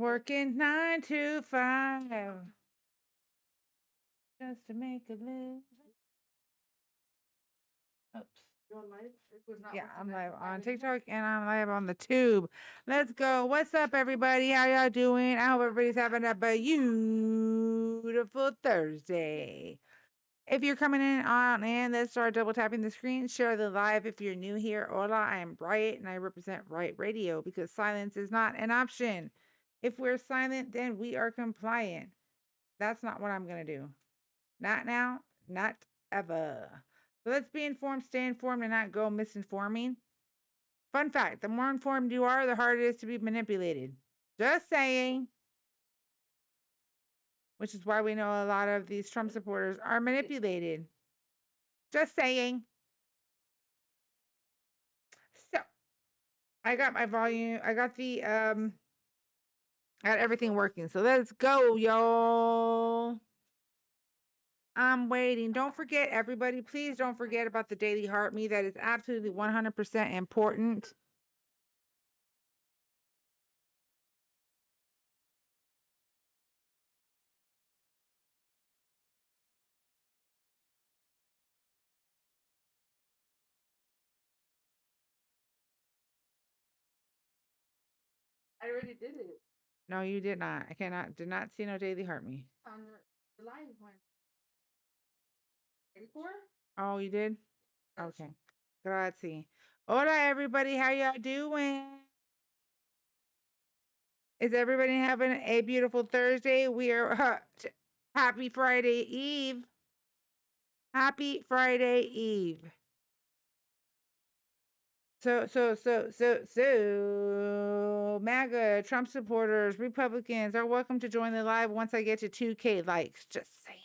Working 9 to 5 just to make a living. Oops. Yeah, I'm live on TikTok and I'm live on the tube. Let's go. What's up, everybody? How y'all doing? I hope everybody's having a beautiful Thursday. If you're coming in on and let's start double tapping the screen, share the live. If you're new here, hola, I am Riot and I represent Riot Radio because silence is not an option. If we're silent, then we are compliant. That's not what I'm going to do. Not now, not ever. So let's be informed, stay informed, and not go misinforming. Fun fact, the more informed you are, the harder it is to be manipulated. Just saying. Which is why we know a lot of these Trump supporters are manipulated. Just saying. So, I got my volume, I got everything working. So let's go, y'all. I'm waiting. Don't forget, everybody, please don't forget about the Daily Heart Me. That is absolutely 100% important. I already did it. No, you did not. Did not see no Daily Heart Me. On the live one. Before? Oh, you did? Okay. Grazie. Hola, everybody. How y'all doing? Is everybody having a beautiful Thursday? We are happy Friday Eve. Happy Friday Eve. So, MAGA, Trump supporters, Republicans are welcome to join the live once I get to 2K likes. Just saying.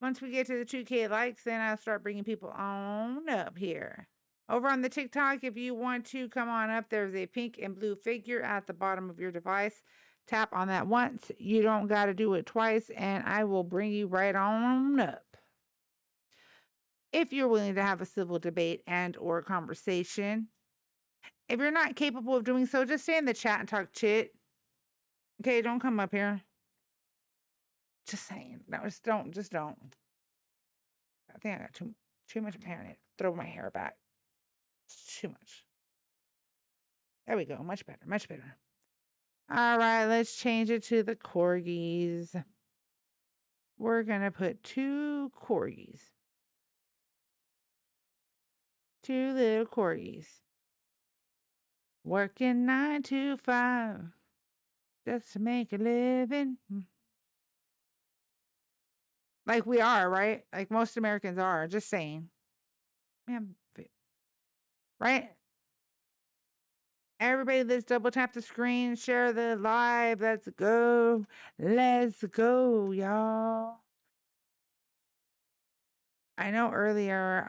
Once we get to the 2K likes, then I'll start bringing people on up here. Over on the TikTok, if you want to come on up, there's a pink and blue figure at the bottom of your device. Tap on that once. You don't got to do it twice, and I will bring you right on up. If you're willing to have a civil debate and or conversation. If you're not capable of doing so, just stay in the chat and talk shit. Okay, don't come up here. Just saying. No, just don't. I think I got too much hair. I need to throw my hair back. It's too much. There we go. Much better. Much better. All right, let's change it to the corgis. We're going to put 2 corgis. 2 little corgis. Working 9 to 5 just to make a living. Like we are, right? Like most Americans are. Just saying. Man, right? Everybody, let's double tap the screen, share the live. Let's go. Let's go, y'all. I know earlier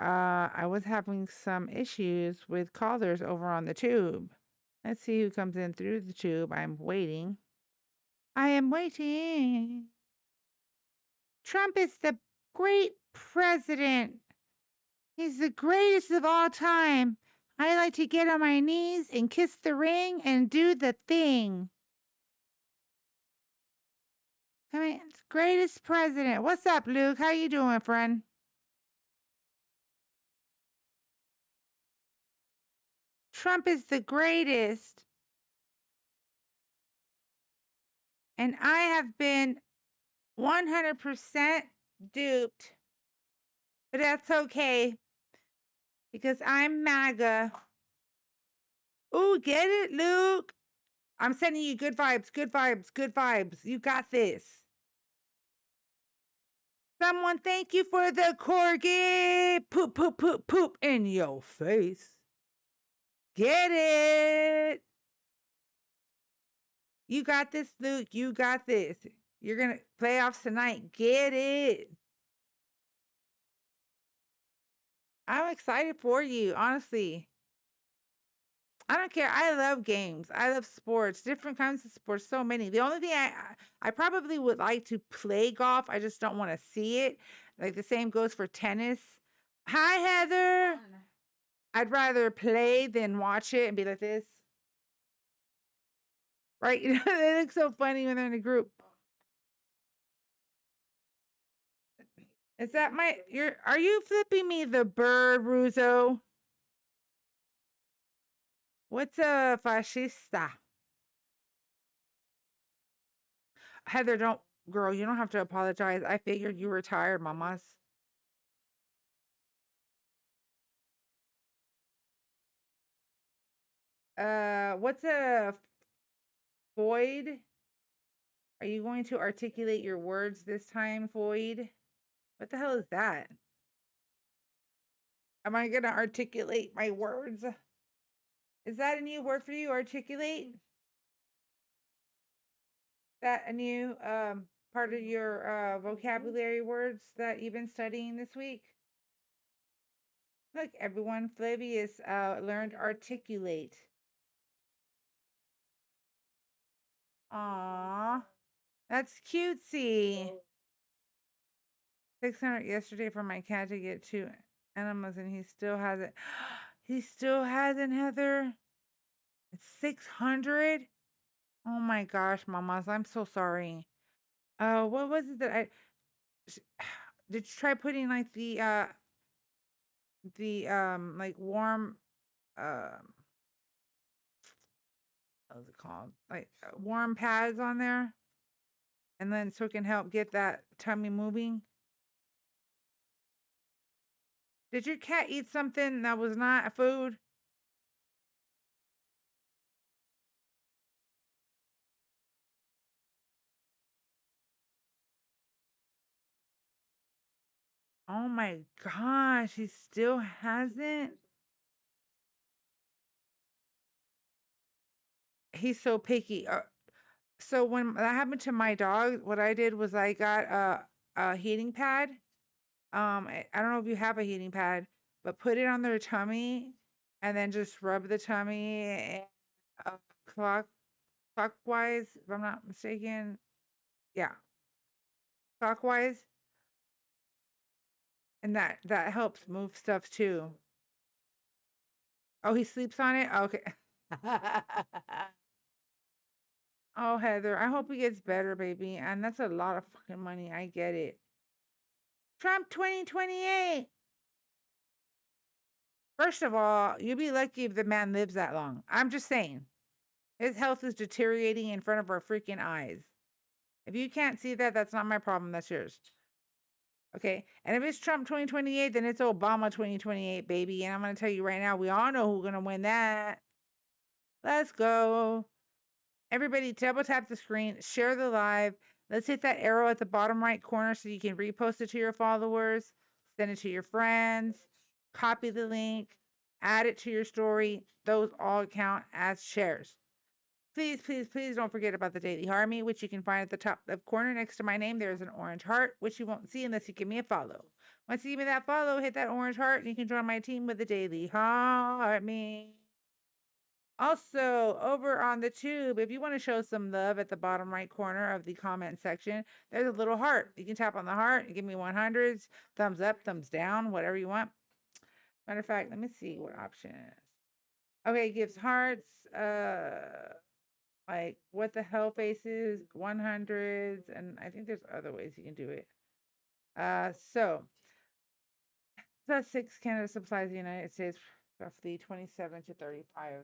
I was having some issues with callers over on the tube. Let's see who comes in through the tube. I'm waiting. I am waiting. Trump is the great president. He's the greatest of all time. I like to get on my knees and kiss the ring and do the thing. I mean, it's greatest president. What's up, Luke? How you doing, friend? Trump is the greatest. And I have been 100% duped. But that's okay. Because I'm MAGA. Ooh, get it, Luke? I'm sending you good vibes, good vibes, good vibes. You got this. Someone thank you for the corgi. Poop, poop, poop, poop in your face. Get it. You got this, Luke. You got this. You're going to playoffs tonight. Get it. I'm excited for you, honestly. I don't care. I love games. I love sports, different kinds of sports, so many. The only thing I probably would like to play golf. I just don't want to see it. Like the same goes for tennis. Hi, Heather. I'd rather play than watch it and be like this. right? They look so funny when they're in a group. Is that are you flipping me the bird, Ruzo? What's a fascista? Heather, girl, you don't have to apologize. I figured you were tired, mamas. What's a void? Are you going to articulate your words this time, void? What the hell is that? Am I going to articulate my words? Is that a new word for you, articulate? That a new part of your vocabulary words that you've been studying this week? Look, everyone, Flavius learned articulate. Aww, that's cutesy. 600 yesterday for my cat to get 2 enemas, and he still hasn't. He still hasn't, Heather. It's 600. Oh my gosh, mamas, I'm so sorry. What was it that did you try putting like the like warm what was it called? Like warm pads on there, and then so it can help get that tummy moving. Did your cat eat something that was not food? Oh my gosh, he still hasn't. He's so picky. So when that happened to my dog, what I did was I got a heating pad. I don't know if you have a heating pad, but put it on their tummy and then just rub the tummy uh, clockwise, if I'm not mistaken. Yeah, clockwise, and that helps move stuff too. Oh, he sleeps on it. Okay. Oh, Heather, I hope he gets better, baby. And that's a lot of fucking money. I get it. Trump 2028. First of all, you'll be lucky if the man lives that long. I'm just saying. His health is deteriorating in front of our freaking eyes. If you can't see that, that's not my problem. That's yours. Okay. And if it's Trump 2028, then it's Obama 2028, baby. And I'm going to tell you right now, we all know who's going to win that. Let's go. Everybody, double tap the screen, share the live. Let's hit that arrow at the bottom right corner so you can repost it to your followers, send it to your friends, copy the link, add it to your story. Those all count as shares. Please, please, please don't forget about the Daily Harmony, which you can find at the top left corner next to my name. There's an orange heart, which you won't see unless you give me a follow. Once you give me that follow, hit that orange heart, and you can join my team with the Daily Harmony. Also, over on the tube, if you want to show some love at the bottom right corner of the comment section, there's a little heart. You can tap on the heart and give me 100s, thumbs up, thumbs down, whatever you want. Matter of fact, let me see what option it is. Okay, it gives hearts, like what the hell faces, 100s, and I think there's other ways you can do it. So that's 6 Canada supplies the United States, roughly 27 to 35.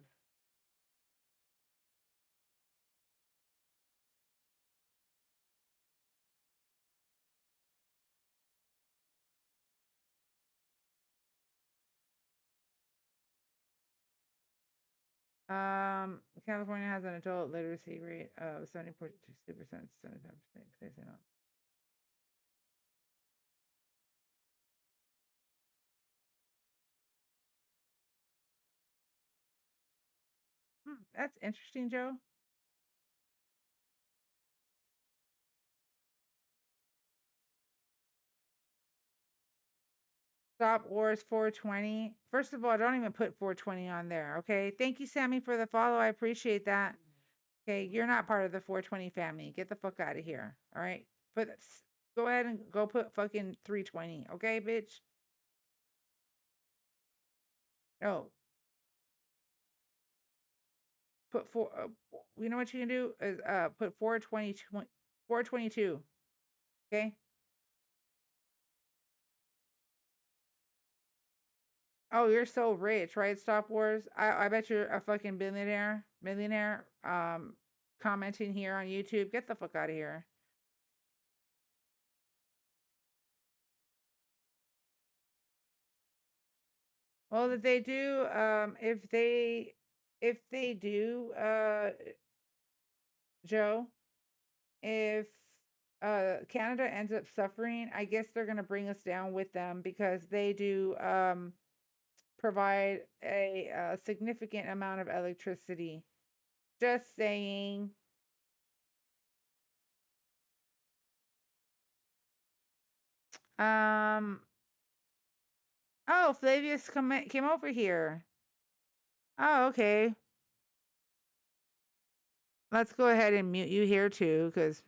California has an adult literacy rate of 70.2%, 75%. That's interesting, Joe. Stop Wars 420. First of all, don't even put 420 on there, okay? Thank you, Sammy, for the follow. I appreciate that. Okay, you're not part of the 420 family. Get the fuck out of here, all right? Go ahead and go put fucking 320, okay, bitch? No. put four. You know what you can do is put 422. Okay. Oh, you're so rich, right? Stop Wars. I bet you're a fucking millionaire. Commenting here on YouTube. Get the fuck out of here. Well, if they do, if they do, Joe, if Canada ends up suffering, I guess they're gonna bring us down with them because they do provide a significant amount of electricity. Just saying. Um. Oh, Flavius came over here. Oh, okay. Let's go ahead and mute you here too, because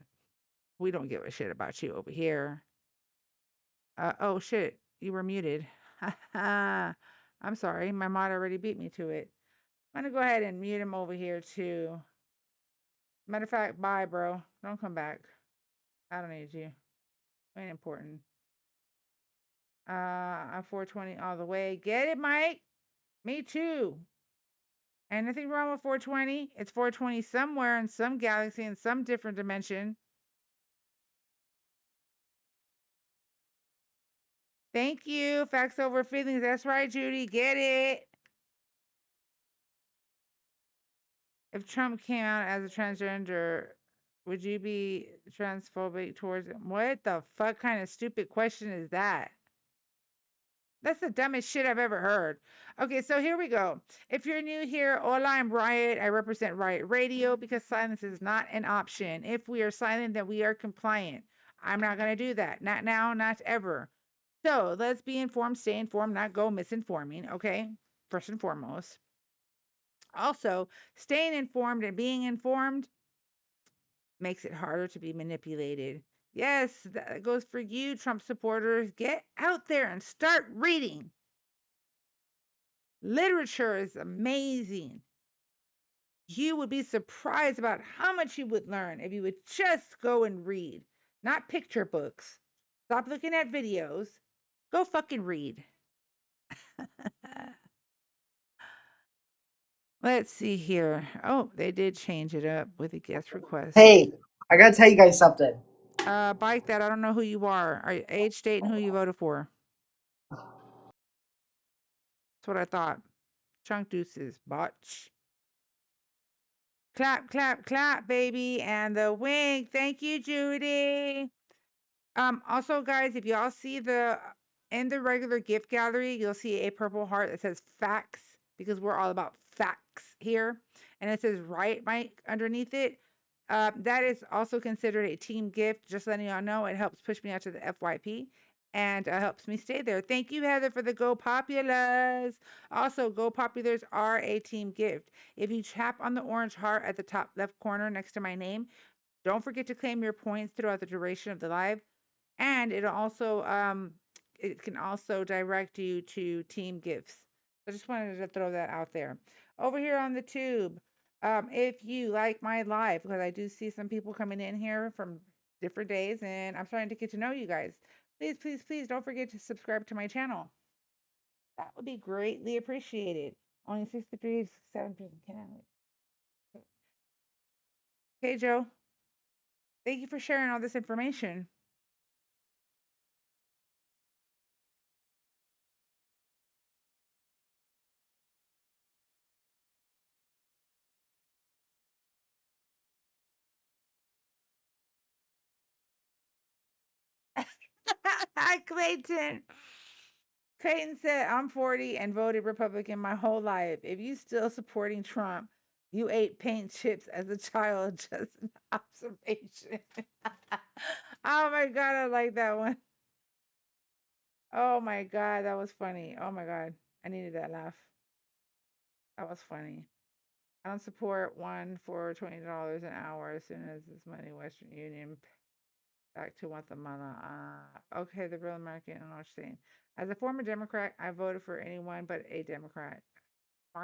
we don't give a shit about you over here. Oh shit, you were muted. I'm sorry, my mod already beat me to it. I'm gonna go ahead and mute him over here too. Matter of fact, bye, bro. Don't come back. I don't need you. Ain't important. I'm 420 all the way. Get it, Mike? Me too. Ain't nothing wrong with 420. It's 420 somewhere in some galaxy in some different dimension. Thank you. Facts over feelings. That's right, Judy. Get it. If Trump came out as a transgender, would you be transphobic towards him? What the fuck kind of stupid question is that? That's the dumbest shit I've ever heard. Okay, so here we go. If you're new here, hola, I'm Riot. I represent Riot Radio because silence is not an option. If we are silent, then we are compliant. I'm not going to do that. Not now, not ever. So let's be informed, stay informed, not go misinforming, okay? First and foremost. Also, staying informed and being informed makes it harder to be manipulated. Yes, that goes for you, Trump supporters. Get out there and start reading. Literature is amazing. You would be surprised about how much you would learn if you would just go and read, not picture books. Stop looking at videos. Go fucking read. Let's see here. Oh, they did change it up with a guest request. Hey, I gotta tell you guys something. Bike that. I don't know who you are. Age, date, and who you voted for. That's what I thought. Chunk deuces. Botch. Clap, clap, clap, baby. And the wink. Thank you, Judy. Also, guys, if y'all see in the regular gift gallery, you'll see a purple heart that says facts because we're all about facts here. And it says Riot Mike underneath it. That is also considered a team gift. Just letting y'all know, it helps push me out to the FYP and helps me stay there. Thank you, Heather, for the Go Populars. Also, Go Populars are a team gift. If you tap on the orange heart at the top left corner next to my name, don't forget to claim your points throughout the duration of the live. And it can also direct you to team gifts. I just wanted to throw that out there. Over here on the tube, if you like my live, because I do see some people coming in here from different days, and I'm starting to get to know you guys. Please, please, please don't forget to subscribe to my channel. That would be greatly appreciated. Only 63, 7 people can. Okay, Joe. Thank you for sharing all this information. Hi, Clayton. Clayton said, I'm 40 and voted Republican my whole life. If you still supporting Trump, you ate paint chips as a child. Just an observation. Oh my God, I like that one. Oh my God, that was funny. Oh my God, I needed that laugh. That was funny. I don't support one for $20 an hour as soon as this money Western Union back to Guatemala. Okay, the real American, I don't know what you're saying. As a former Democrat, I voted for anyone but a Democrat.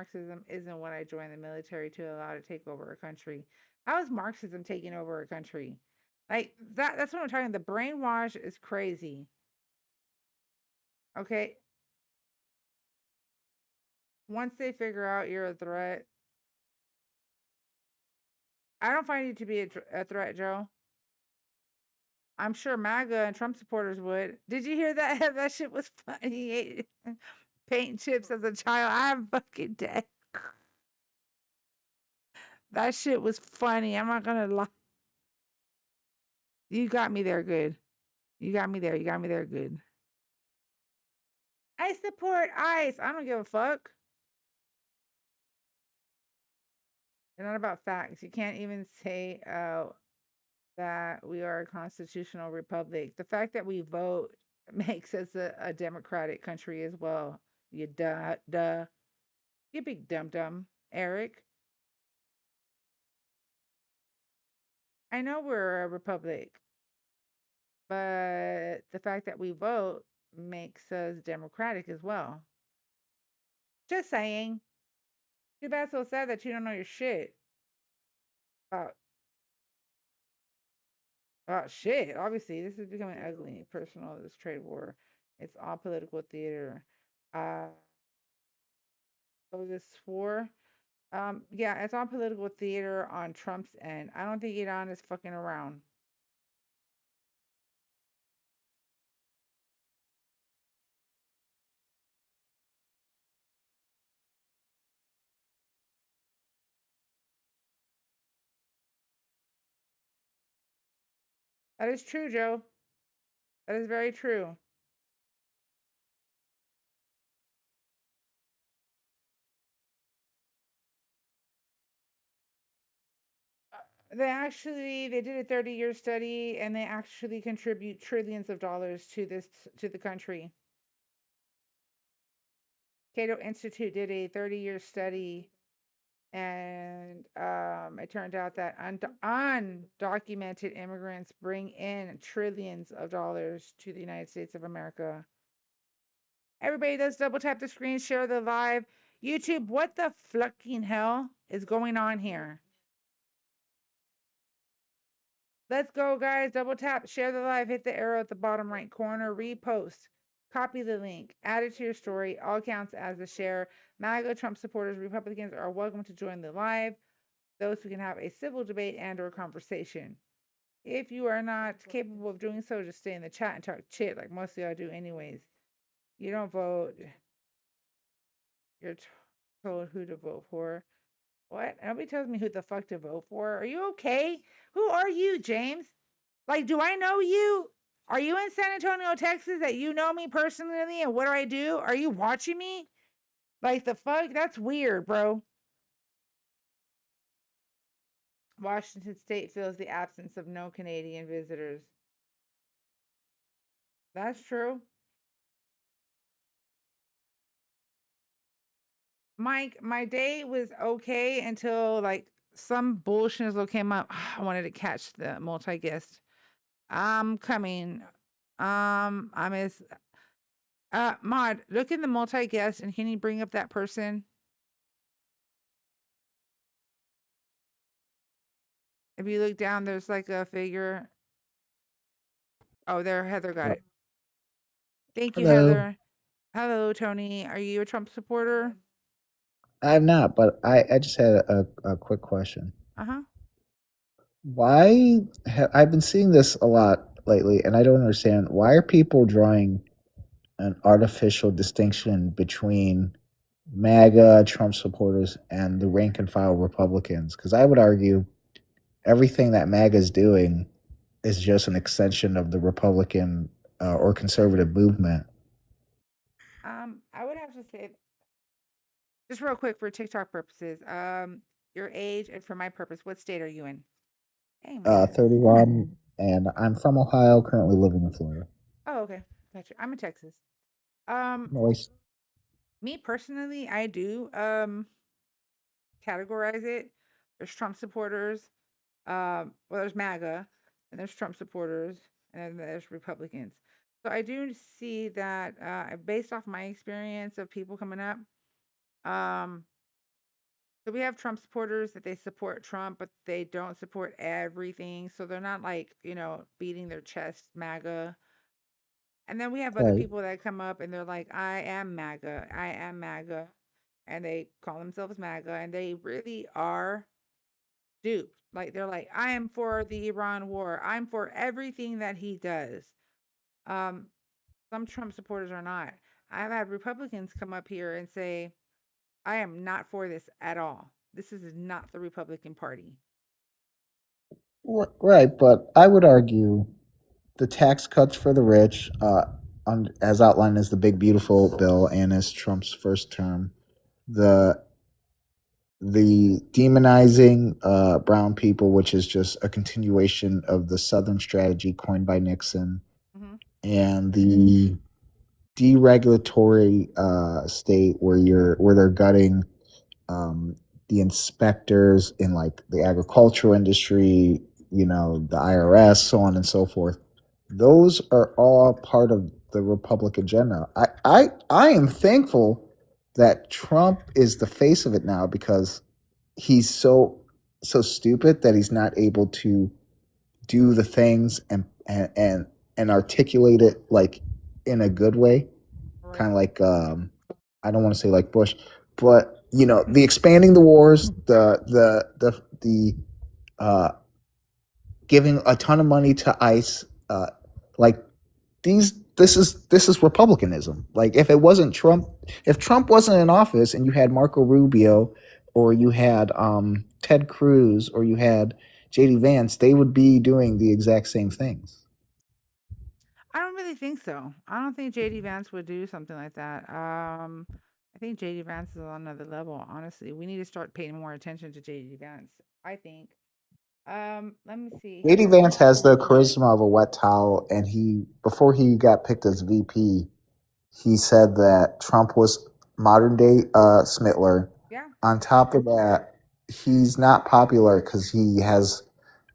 Marxism isn't what I joined the military to allow to take over a country. How is Marxism taking over a country? Like that's what I'm talking. The brainwash is crazy. Okay. Once they figure out you're a threat, I don't find you to be a threat, Joe. I'm sure MAGA and Trump supporters would. Did you hear that? That shit was funny. Paint chips as a child. I'm fucking dead. That shit was funny. I'm not gonna lie. You got me there good. You got me there. You got me there good. I support ICE. I don't give a fuck. It's not about facts. You can't even say that we are a constitutional republic. The fact that we vote makes us a democratic country as well. You duh. You big dum dum, Eric. I know we're a republic, but the fact that we vote makes us democratic as well. Just saying. Too bad so sad that you don't know your shit about shit. Obviously, this is becoming ugly. Personal, this trade war. It's all political theater. Uh, this war. Yeah, it's all political theater on Trump's end. I don't think Iran is fucking around. That is true, Joe. That is very true. They did a 30-year study and they actually contribute trillions of dollars to the country. Cato Institute did a 30-year study and it turned out that undocumented immigrants bring in trillions of dollars to the United States of America. Everybody does double tap the screen, share the live. YouTube, what the fucking hell is going on here? Let's go, guys. Double tap, share the live, hit the arrow at the bottom right corner, repost, copy the link, add it to your story. All counts as a share. MAGA, Trump supporters, Republicans are welcome to join the live. Those who can have a civil debate and or conversation. If you are not capable of doing so, just stay in the chat and talk shit like most of y'all do anyways. You don't vote. You're told who to vote for. What? Nobody tells me who the fuck to vote for. Are you okay? Who are you, James? Like, do I know you? Are you in San Antonio, Texas, that you know me personally? And what do I do? Are you watching me? Like, the fuck? That's weird, bro. Washington State feels the absence of no Canadian visitors. That's true. Mike, my day was okay until like some bullshit came up. I wanted to catch the multi guest. I'm coming. I'm as Mod, look in the multi guest and can you bring up that person? If you look down, there's like a figure. Oh, there, Heather got Uh, it. Thank you, Hello. Heather. Hello, Tony. Are you a Trump supporter? I'm not, but I just had a quick question. Uh-huh. I've been seeing this a lot lately, and I don't understand why are people drawing an artificial distinction between MAGA Trump supporters and the rank and file Republicans? Because I would argue everything that MAGA is doing is just an extension of the Republican or conservative movement. I would have to say, just real quick for TikTok purposes, your age and for my purpose, what state are you in? Hey, man. 31, and I'm from Ohio, currently living in Florida. Oh, okay. Gotcha. I'm in Texas. Um, Noise. Me personally, I do categorize it. There's Trump supporters, well, there's MAGA, and there's Trump supporters, and then there's Republicans. So I do see that based off my experience of people coming up, So we have Trump supporters that they support Trump, but they don't support everything. So they're not like, beating their chest, MAGA. And then we have other Right. people that come up and they're like, I am MAGA. I am MAGA. And they call themselves MAGA and they really are duped. Like they're like, I am for the Iran war. I'm for everything that he does. Um, some Trump supporters are not. I've had Republicans come up here and say, I am not for this at all. This is not the Republican Party. Right, but I would argue the tax cuts for the rich, as outlined as the big beautiful bill and as Trump's first term, the demonizing brown people, which is just a continuation of the Southern strategy coined by Nixon, Hmm. and the deregulatory state where they're gutting um, the inspectors in like the agricultural industry, the IRS, so on and so forth. Those are all part of the Republican agenda. I am thankful that Trump is the face of it now because he's so stupid that he's not able to do the things and articulate it like in a good way, kind Right. of like I don't want to say like Bush, but the expanding the wars, the uh, giving a ton of money to ICE, like this is republicanism. Like if it wasn't Trump, if Trump wasn't in office and you had Marco Rubio or you had Ted Cruz or you had JD Vance, they would be doing the exact same things. I don't really think so. I don't think JD Vance would do something like that. I think JD Vance is on another level, honestly. We need to start paying more attention to JD Vance, I think. Let me see JD here. Vance has the charisma of a wet towel, and he before he got picked as VP, he said that Trump was modern day Smittler. Yeah. On top of that, he's not popular because he has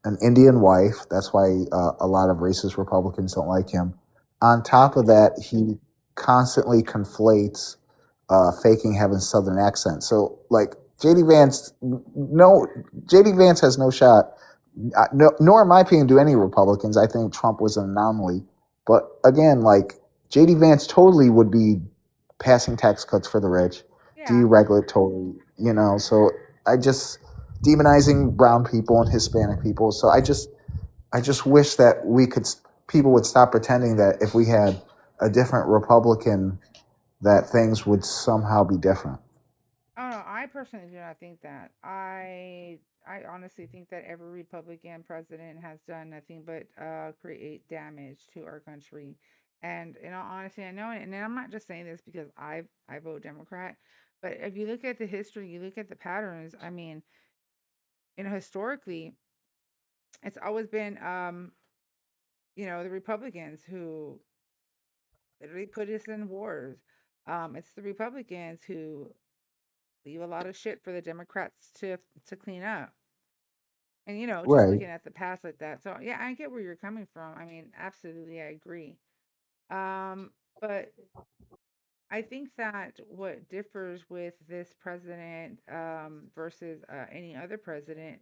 an Indian wife. That's why a lot of racist Republicans don't like him. On Yeah. top of that, he constantly conflates faking having Southern accent. So, like JD Vance, no, JD Vance has no shot. No, nor in my opinion do any Republicans. I think Trump was an anomaly. But again, like JD Vance totally would be passing tax cuts for the rich, Yeah. deregulatory, So I just demonizing brown people and Hispanic people. So I just wish that people would stop pretending that if we had a different Republican, that things would somehow be different. Oh no, I personally do not think that. I honestly think that every Republican president has done nothing but create damage to our country. And in all honesty, I know it, and I'm not just saying this because I vote Democrat, but if you look at the history, you look at the patterns. I mean, historically, it's always been the Republicans who literally put us in wars. It's the Republicans who leave a lot of shit for the Democrats to clean up. And just Right. looking at the past like that. So yeah, I get where you're coming from. I mean, absolutely, I agree. But I think that what differs with this president versus any other president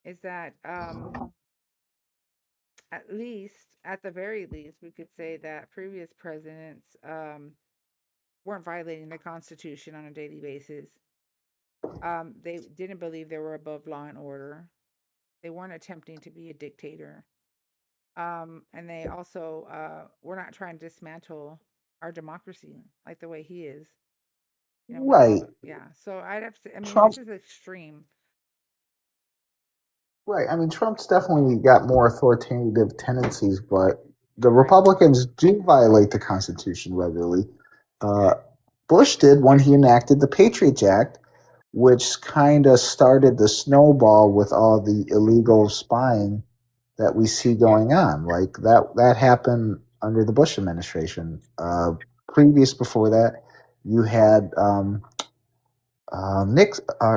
is that at least, at the very least, we could say that previous presidents weren't violating the Constitution on a daily basis. They didn't believe they were above law and order. They weren't attempting to be a dictator. And they also were not trying to dismantle our democracy like the way he is. With Right. all, yeah. So I'd have to, I mean, Trump this is extreme. Right. I mean, Trump's definitely got more authoritative tendencies, but the Right. Republicans do violate the Constitution regularly. Uh, Bush did when he enacted the Patriot Act, which kind of started the snowball with all the illegal spying that we see going on. Like that happened under the Bush administration. Previous before that, you had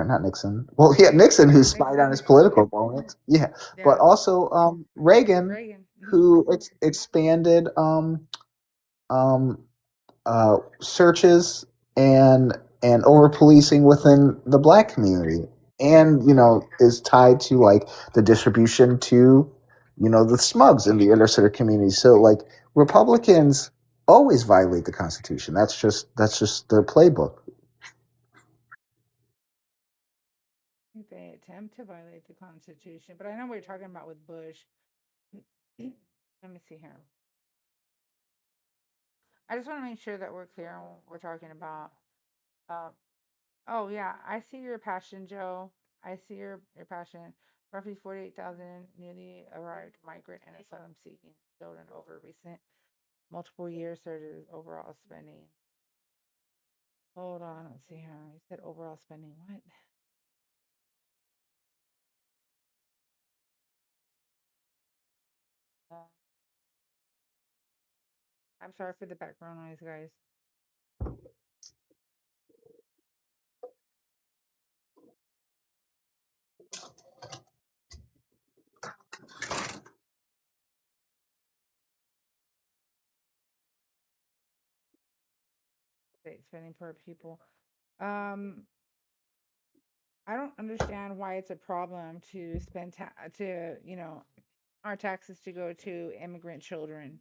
not Nixon. Well, he had Nixon who spied on his Nixon. political opponents. Yeah, but Yeah. also Reagan, Reagan. who expanded um, searches and and over policing within the black community, and is tied to like the distribution to the smugs in the inner city community. So like Republicans always violate the Constitution. That's just their playbook. They attempt to violate the Constitution, but I know what you're talking about with Bush. Let me see here. I just want to make sure that we're clear on what we're talking about. Uh, oh yeah, I see your passion, Joe. I see your passion. Roughly 48,000 newly arrived migrant and asylum seeking children over recent multiple years surges overall spending. Hold on, let's see here. You said overall spending what? Uh, I'm sorry for the background noise, guys. State spending per pupil. Um, I don't understand why it's a problem to spend our taxes to go to immigrant children.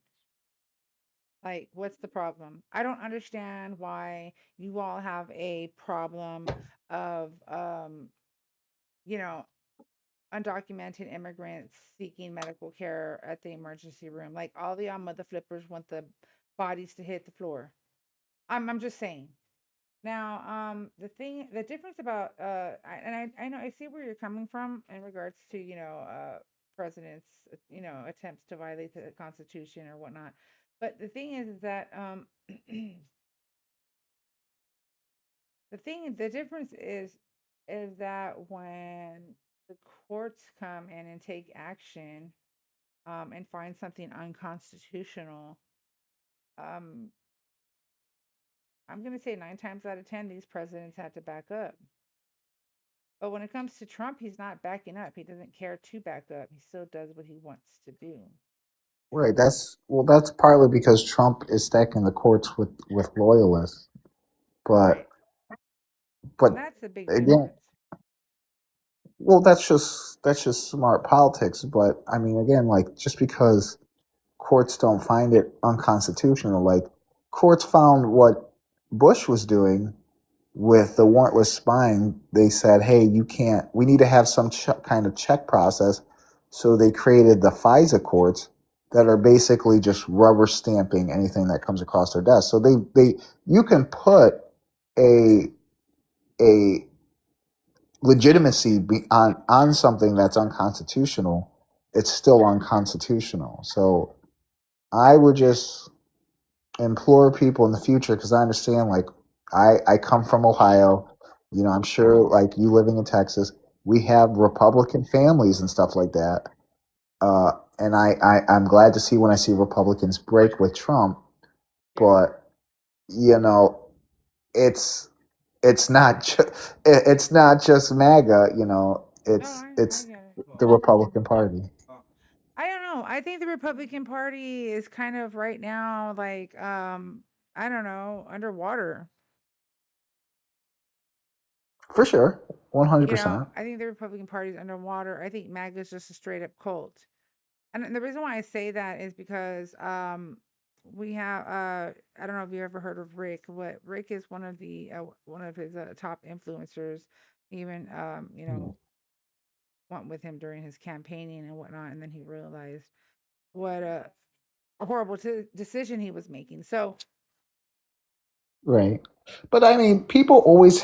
Like, what's the problem? I don't understand why you all have a problem of you know, undocumented immigrants seeking medical care at the emergency room. Like all the mother flippers want the bodies to hit the floor. I'm just saying. Now, the difference about, I know I see where you're coming from in regards to, presidents, attempts to violate the Constitution or whatnot. But the thing is that, the difference is that when the courts come in and take action, and find something unconstitutional, um, I'm going to say 9 times out of 10, these presidents had to back up. But when it comes to Trump, he's not backing up. He doesn't care to back up. He still does what he wants to do. Right. That's partly because Trump is stacking the courts with loyalists. But Right. And but that's a big again, difference. well, that's just smart politics. But I mean, again, like just because courts don't find it unconstitutional, like courts found what Bush was doing with the warrantless spying. They said, hey, you can't. We need to have some kind of check process. So they created the FISA courts that are basically just rubber stamping anything that comes across their desk. So they you can put a a legitimacy on something that's unconstitutional. It's still unconstitutional. So I would just implore people in the future, because I understand, like, I come from Ohio. I'm sure, like, you living in Texas, we have Republican families and stuff like that. And I'm glad to see when I see Republicans break with Trump. Yeah. But you know it's it's not just MAGA. No, it's I it's get it. the Republican Party. I don't know. I think the Republican Party is kind of right now like, I don't know, underwater. For sure, 100%. I think the Republican Party is underwater. I think MAGA is just a straight up cult. And the reason why I say that is because, we have, I don't know if you ever heard of Rick, but Rick is one of his top influencers. Even, went with him during his campaigning and whatnot, and then he realized what a horrible decision he was making. So Right. But I mean, people always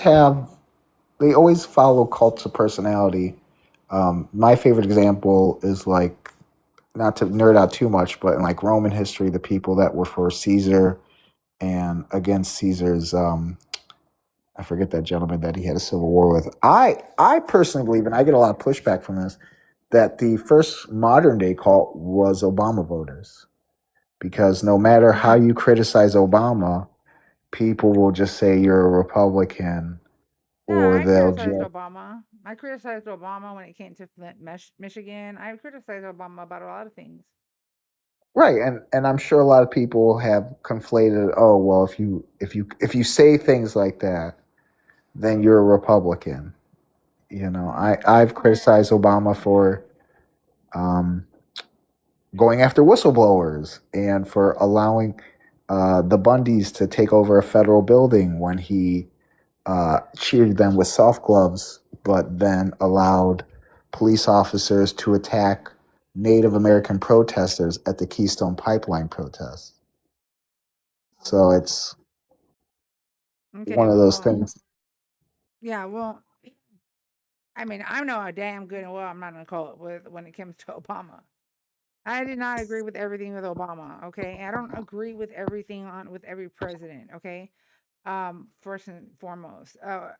they always follow cults of personality. My favorite example is, like, not to nerd out too much, but in like Roman history, the people that were for Caesar and against Caesar's, I forget that gentleman that he had a civil war with. I personally believe, and I get a lot of pushback from this, that the first modern day cult was Obama voters. Because no matter how you criticize Obama, people will just say you're a Republican, yeah, or I they'll criticized just Obama. I criticized Obama when it came to Flint, Michigan. I criticized Obama about a lot of things. right. And I'm sure a lot of people have conflated. Oh well, if you say things like that, then you're a Republican. I've criticized Obama for um, going after whistleblowers and for allowing the Bundys to take over a federal building when he cheered them with soft gloves, but then allowed police officers to attack Native American protesters at the Keystone Pipeline protests. So it's Okay, one of those well, things. yeah, well, I mean, I know a damn good and well I'm not gonna call it with when it comes to Obama. I did not agree with everything with Obama. Okay, I don't agree with everything on with every president. Okay, first and foremost,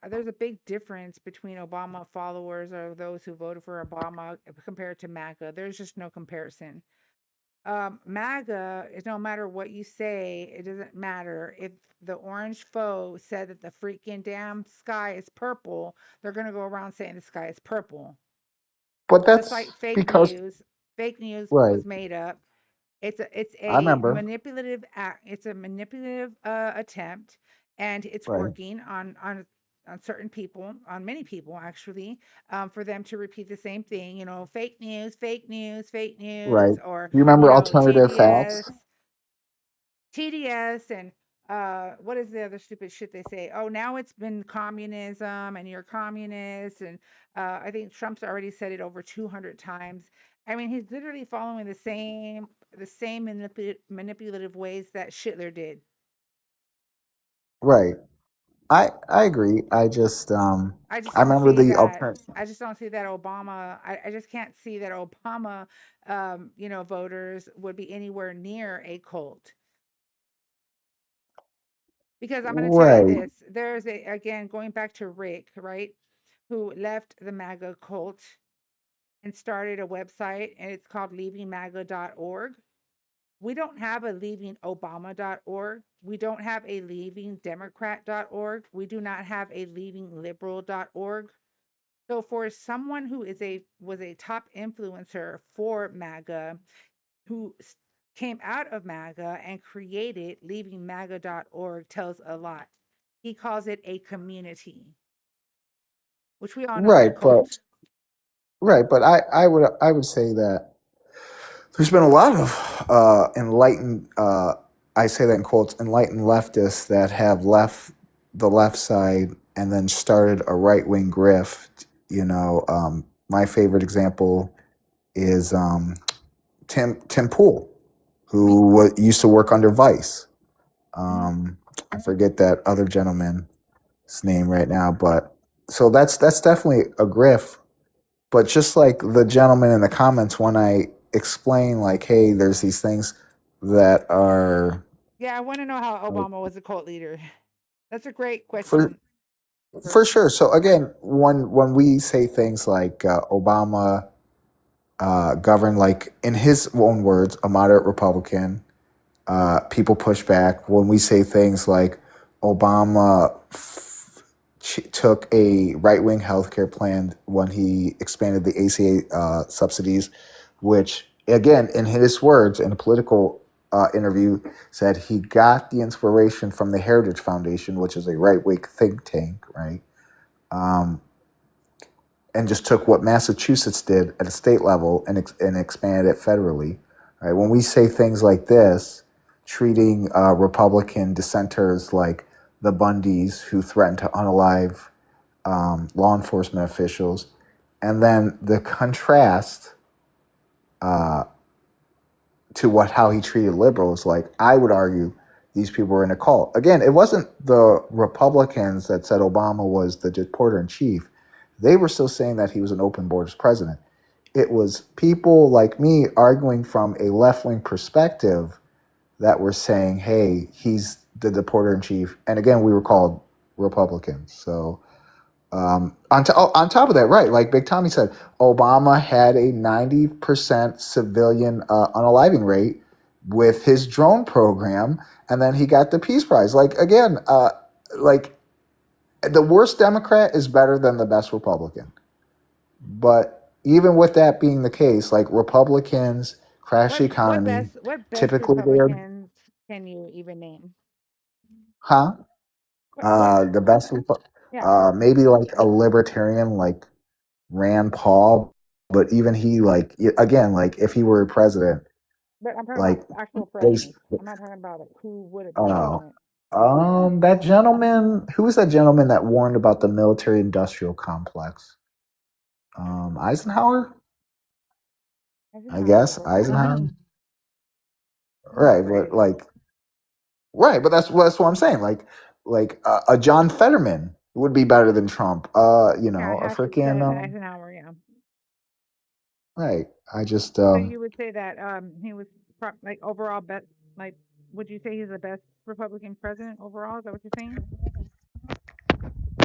there's a big difference between Obama followers or those who voted for Obama compared to MAGA. There's just no comparison. MAGA is no matter what you say, it doesn't matter. If the orange foe said that the freaking damn sky is purple, they're going to go around saying the sky is purple. But Just that's like fake because, news. Fake news right, was made up. It's I a remember, manipulative act. It's a manipulative attempt, and it's right, working on certain people, on many people actually, for them to repeat the same thing. You know, fake news, fake news, fake right. news, or You remember alternative facts? TDS, and what is the other stupid shit they say? Oh, now it's been communism, and you're communist, and I think Trump's already said it over 200 times. I mean, he's literally following the same manipulative ways that Hitler did. Right. I agree. I just I don't remember see the that. alternative. I just don't see that Obama. I just can't see that Obama, voters would be anywhere near a cult. Because I'm going to tell you Right. this, there's again, going back to Rick, right, who left the MAGA cult and started a website, and it's called leavingmaga.org. We don't have a leavingobama.org. We don't have a leavingdemocrat.org. We do not have a leavingliberal.org. So for someone who was a top influencer for MAGA, who came out of MAGA and created leavingmaga.org, tells a lot. He calls it a community, which we all know is a Right, but cult. I would say that there's been a lot of enlightened, I say that in quotes, enlightened leftists that have left the left side and then started a right wing grift. My favorite example is Tim Pool, who used to work under Vice. Mhm. I forget that other gentleman's name right now, but so that's definitely a grift. But just like the gentleman in the comments, when I explain, like, hey, there's these things that are Yeah, I want to know how like, Obama was a cult leader. That's a great for question. for sure. So again, when we say things like Obama governed, like in his own words, a moderate Republican, people push back when we say things like Obama took a right wing healthcare plan when he expanded the ACA subsidies, which, again, in his words, in a political interview, said he got the inspiration from the Heritage Foundation, which is a right wing think tank, right? Um, and just took what Massachusetts did at a state level and expanded it federally. Right? When we say things like this, treating Republican dissenters like the Bundys who threatened to unalive law enforcement officials, and then the contrast uh, to how he treated liberals, like I would argue these people were in a cult. Again, it wasn't the Republicans that said Obama was the deporter in chief. They were still saying that he was an open borders president. It was people like me arguing from a left wing perspective that were saying, hey, he's the deporter in chief. And again, we were called Republicans. So on top of that, right, like Big Tommy said, Obama had a 90% civilian unaliving rate with his drone program, and then he got the Peace Prize. Like, again, like the worst Democrat is better than the best Republican. But even with that being the case, like Republicans crash the economy. What best Typically, they're, Republicans can you even name? huh? What The best. Yeah, maybe like a libertarian like Rand Paul, but even he like again like if he were president, but I'm talking about like actual there's presidents. I'm not talking about like, who would be president. that gentleman, who was that gentleman that warned about the military industrial complex? Eisenhower, I Eisenhower was guess a Eisenhower. president. He was Right, but crazy. like right, but that's what I'm saying. Like a John Fetterman would be better than Trump. Yeah, I A have to freaking say Eisenhower. Yeah. right. I just So you would say that he was like overall best. Like, would you say he's the best Republican president overall? Is that what you're saying?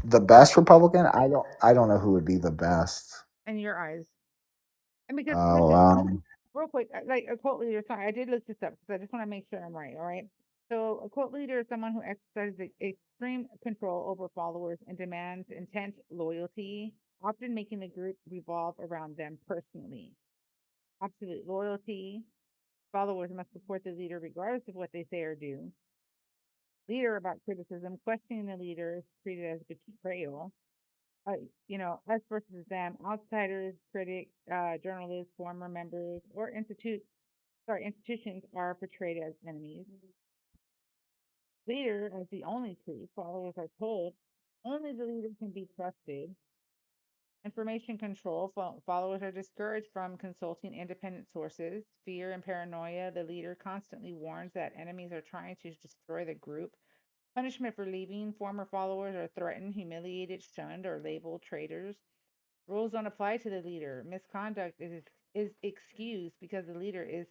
the best Republican. I don't know who would be the best. In your eyes? And because Oh, listen, real quick, like a cult leader. Sorry, I did look this up because I just want to make sure I'm right. All right. So a cult leader is someone who exercises extreme control over followers and demands intense loyalty, often making the group revolve around them personally. Absolute loyalty. Followers must support the leader regardless of what they say or do. Leader about criticism, questioning the leader is treated as betrayal. Uh, us versus them, outsiders, critics, journalists, former members, or institutions are portrayed as enemies. Leader as the only truth, followers are told only the leader can be trusted. Information control, followers are discouraged from consulting independent sources. Fear and paranoia, the leader constantly warns that enemies are trying to destroy the group. Punishment for leaving, former followers are threatened, humiliated, shunned, or labeled traitors. Rules don't apply to the leader. Misconduct is excused because the leader is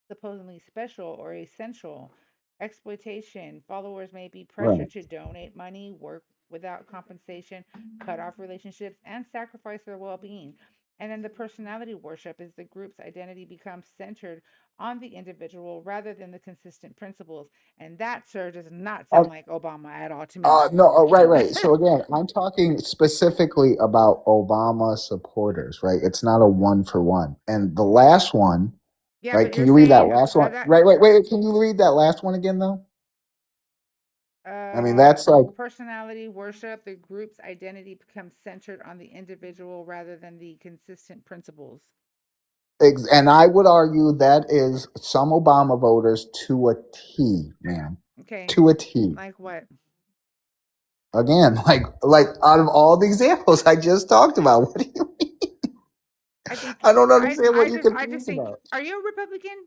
supposedly special or essential. Exploitation. Followers may be right. pressured to donate money, work without compensation, cut off relationships, and sacrifice their well being. And then the personality worship is the group's identity becomes centered on the individual rather than the consistent principles. And that, sir, does not sound like Obama at all to me. No, right, right. So again, I'm talking specifically about Obama supporters, right? It's not a one for one. And the last one, Yeah, right? but Can you're you read that saying last one? that Right, wait, wait. Can you read that last one again, though? I mean, that's like, personality worship, the group's identity becomes centered on the individual rather than the consistent principles. and I would argue that is some Obama voters to a T, man, Okay, to a T. like what? Again, like out of all the examples I just talked about, what do you? I think I don't I understand I what you're just I just confused think, about. are you a Republican?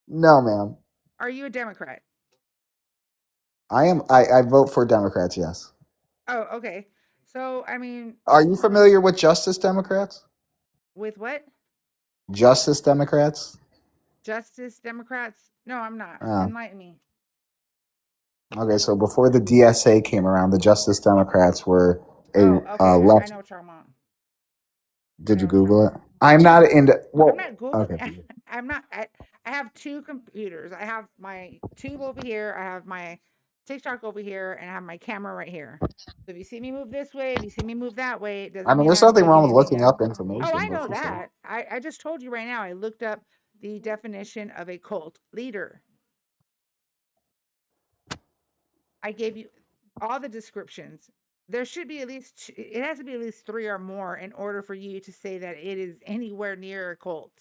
No, ma'am. Are you a Democrat? I am. I vote for Democrats. Yes. Oh, okay. So I mean, Are you familiar with Justice Democrats? with what? Justice Democrats. Justice Democrats? No, I'm not. Oh, Enlighten me. okay. So before the DSA came around, the Justice Democrats were a Oh, okay. I left. know what you're talking about. I Did know you what you're talking Google about. it? I'm Yeah. not into. I'm Well, not Google. okay. Forget it. I'm not. I have two computers. I have my tube over here. I have my TikTok over here, and I have my camera right here. So if you see me move this way, if you see me move that way, it I doesn't mean, mean there's I'm nothing doing wrong with anything looking else. up Oh, I information, but know for sure. that. I just told you right now. I looked up the definition of a cult leader. I gave you all the descriptions. There should be at least. It has to be at least three or more in order for you to say that it is anywhere near a cult.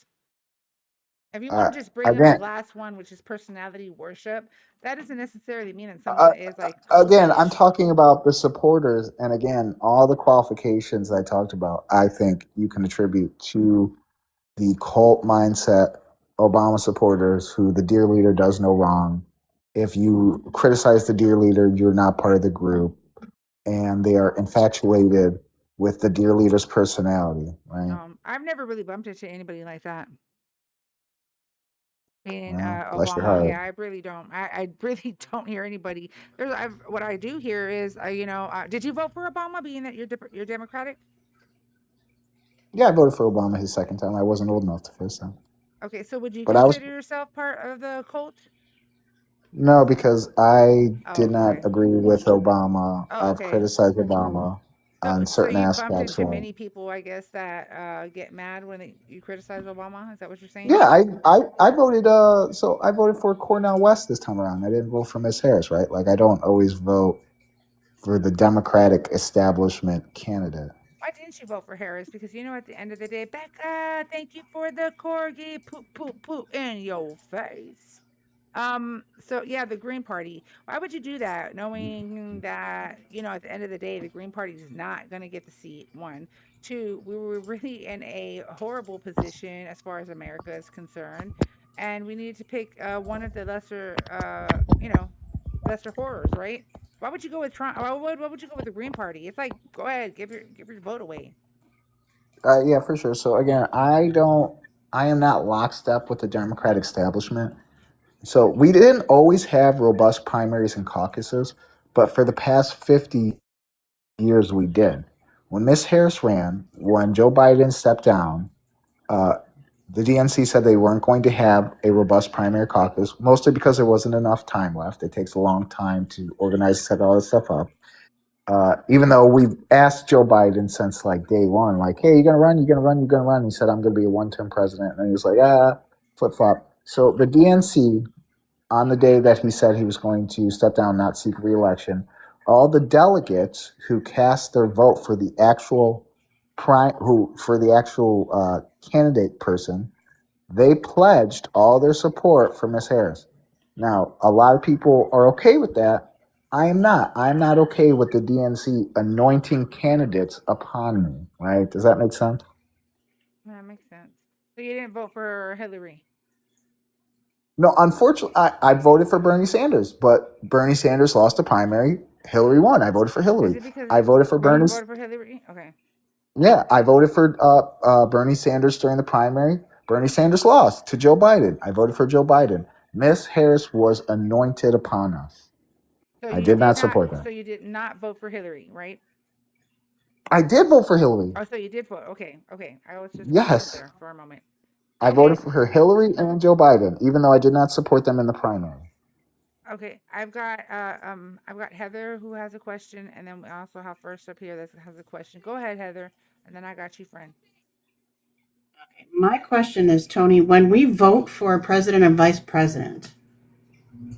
If you want Uh, to just bring up the again, last one, which is personality worship, that doesn't necessarily mean that uh, someone is like again, I'm cultish. talking about the supporters, and again, all the qualifications I talked about. I think you can attribute to the cult mindset Obama supporters who the dear leader does no wrong. If you criticize the dear leader, you're not part of the group, and they are infatuated with the dear leader's personality, right? I've never really bumped into anybody like that. Meaning Well, bless your Obama. heart. Yeah, I really don't. I really don't hear anybody. What I do hear is, did you vote for Obama? Being that you're Democratic. Yeah, I voted for Obama his second time. I wasn't old enough the first time, Okay, so would you but I was consider yourself part of the cult? no because I Oh, did not okay. agree with Obama. Oh, I've okay. criticized Obama on So certain you bumped aspects. into Right? many people, I guess, that get mad when you criticize Obama. Is that what you're saying? Yeah, I voted. So I voted for Cornel West this time around. I didn't vote for Miss Harris. Right? Like I don't always vote for the Democratic establishment candidate. Why didn't you vote for Harris? Because you know, at the end of the day, Becca, thank you for the corgi. Poop, poop, poop in your face. So yeah, the Green Party. Why would you do that, knowing that, you know, at the end of the day, the Green Party is not going to get the seat? One. Two, we were really in a horrible position as far as America is concerned, and we needed to pick one of the lesser, lesser horrors, right? Why would you go with Trump? Why would you go with the Green Party? It's like, go ahead, give your vote away. Yeah, for sure. So again, I am not lockstep with the Democratic establishment. So we didn't always have robust primaries and caucuses, but for the past 50 years we did. When Miss Harris ran, when Joe Biden stepped down, uh, the DNC said they weren't going to have a robust primary caucus, mostly because there wasn't enough time left. It takes a long time to organize, set all this stuff up. Even though we've asked Joe Biden since like day one, like, hey, you gonna run? You gonna run? You gonna run? He said, I'm gonna be a one-term president, and he was like, flip flop. So the DNC, on the day that he said he was going to step down, not seek re-election, all the delegates who cast their vote for the actual candidate person, they pledged all their support for Miss Harris. Now, a lot of people are okay with that. I am not. I'm not okay with the DNC anointing candidates upon me. Right? Does that make sense? That makes sense. So you didn't vote for Hillary? No, unfortunately, I voted for Bernie Sanders, but Bernie Sanders lost the primary. Hillary won. I voted for Is Hillary. it because I voted for you Bernie. voted for Hillary? Okay. Yeah, I voted for Bernie Sanders during the primary. Bernie Sanders lost to Joe Biden. I voted for Joe Biden. Miss Harris was anointed upon us. So I you did not did not. support that. So you did not vote for Hillary, right? I did vote for Hillary. Oh, so you did vote. Okay. Okay. I was just confused Yes. there for a moment. I voted for her, Hillary and Joe Biden, even though I did not support them in the primary. Okay. I've got Heather who has a question, and then we also have first up here that has a question. Go ahead, Heather, and then I got you, friend. Okay. My question is, Tony, when we vote for a president and vice president,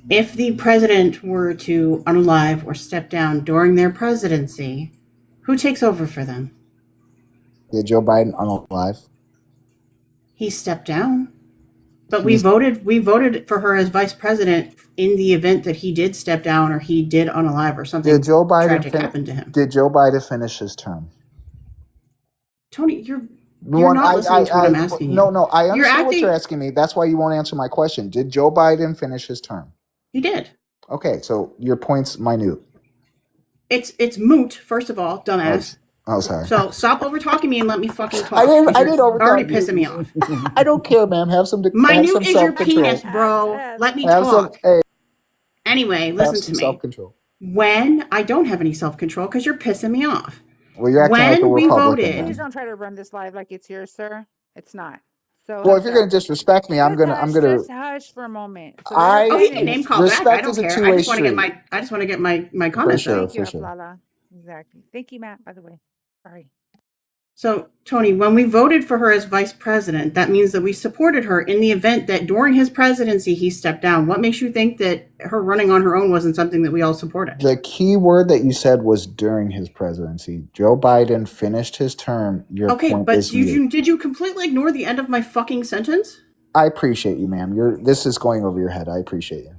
if the president were to unalive or step down during their presidency, who takes over for them? Did Joe Biden unalive? He stepped down. But we voted for her as vice president in the event that he did step down or he did unalive or something Did Joe Biden tragic happened to him. Did Joe Biden finish his term? Tony, you're not listening to what I'm asking you. No, I understand what you're asking me. That's why you won't answer my question. Did Joe Biden finish his term? He did. Okay, so your point's minute. It's moot, first of all, dumbass. Oh, sorry. So stop over talking me and let me fucking talk. I didn't over already pissing me off. I don't care, ma'am. Have some minute is your self-control. penis, bro. Let me talk. Anyway, listen to me. Self-control. When I don't have any self-control because you're pissing me off. Well, you're acting like a Republican. Please don't try to run this live like it's yours, sir. It's not. So well, if you're going to disrespect me, I'm gonna just hush for a moment. So you can name call back. I don't care. I just want to get my comments. Thank you, Lala. Exactly. Thank you, Matt, by the way. Sorry. So, Tony, when we voted for her as vice president, that means that we supported her in the event that during his presidency he stepped down. What makes you think that her running on her own wasn't something that we all supported? The key word that you said was during his presidency. Joe Biden finished his term. Did you completely ignore the end of my fucking sentence? I appreciate you, ma'am. This is going over your head. I appreciate you.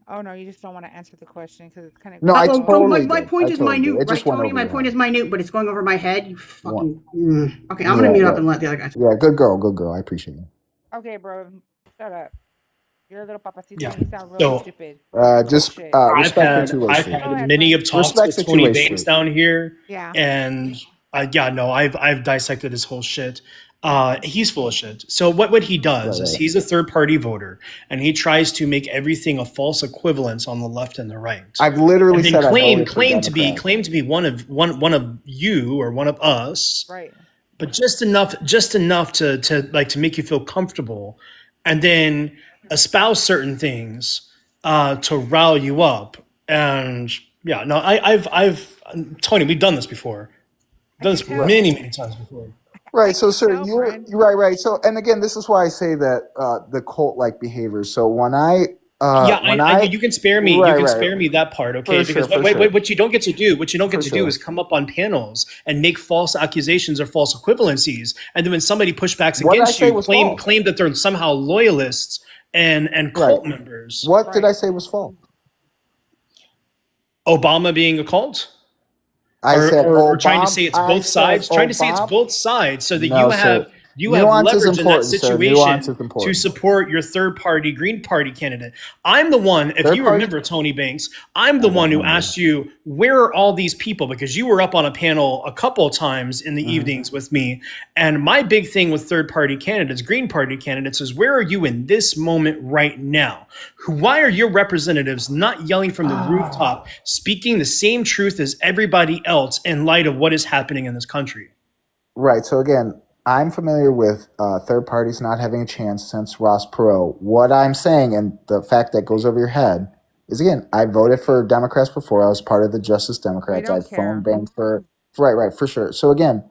Oh no, you just don't want to answer the question because it's kind of. No, I totally. My point is minute, right, Tony? My point is minute, but it's going over my head. You fucking. Okay, I'm gonna mute up and let the other guys. Yeah, good girl. I appreciate you. Okay, bro, shut up. You're a little papacito. Yeah. You sound really stupid. I've had many of talks with Tony Banks down here. Yeah. And I've dissected his whole shit. He's full of shit. So what he does is he's a third party voter, and he tries to make everything a false equivalence on the left and the right. I've literally said claim to be one of you or one of us, right? But just enough to make you feel comfortable, and then espouse certain things to rile you up. And I've Tony, we've done this before. We've done this many times before. Right. So, sir, you're right. So, and again, this is why I say that the cult-like behavior. So when I when you can spare me. Right, you can right. spare me that part, okay? For Because sure, what you don't get to do, sure. is come up on panels and make false accusations or false equivalencies, and then when somebody pushbacks What did I against say you, was false? claim that they're somehow loyalists and cult Right. members. What did I say was false? Obama being a cult? I said Or trying to Obama- say it's I both said sides, trying to say it's Obama- both sides, so that No, you sir. have Nuance is leverage in that important, sir. situation Nuance is to important. support your third party Green Party candidate. I'm the one, if Third you party- remember, Tony Banks, I'm the one who remember. asked you, where are all these people? Because you were up on a panel a couple of times in the evenings with me. And my big thing with third party candidates, Green Party candidates, is where are you in this moment right now? Why are your representatives not yelling from the rooftop, speaking the same truth as everybody else in light of what is happening in this country? Right. So again, I'm familiar with third parties not having a chance since Ross Perot. What I'm saying, and the fact that goes over your head, is again, I voted for Democrats before. I was part of the Justice Democrats. I don't care. phone banged for right, for sure. So again,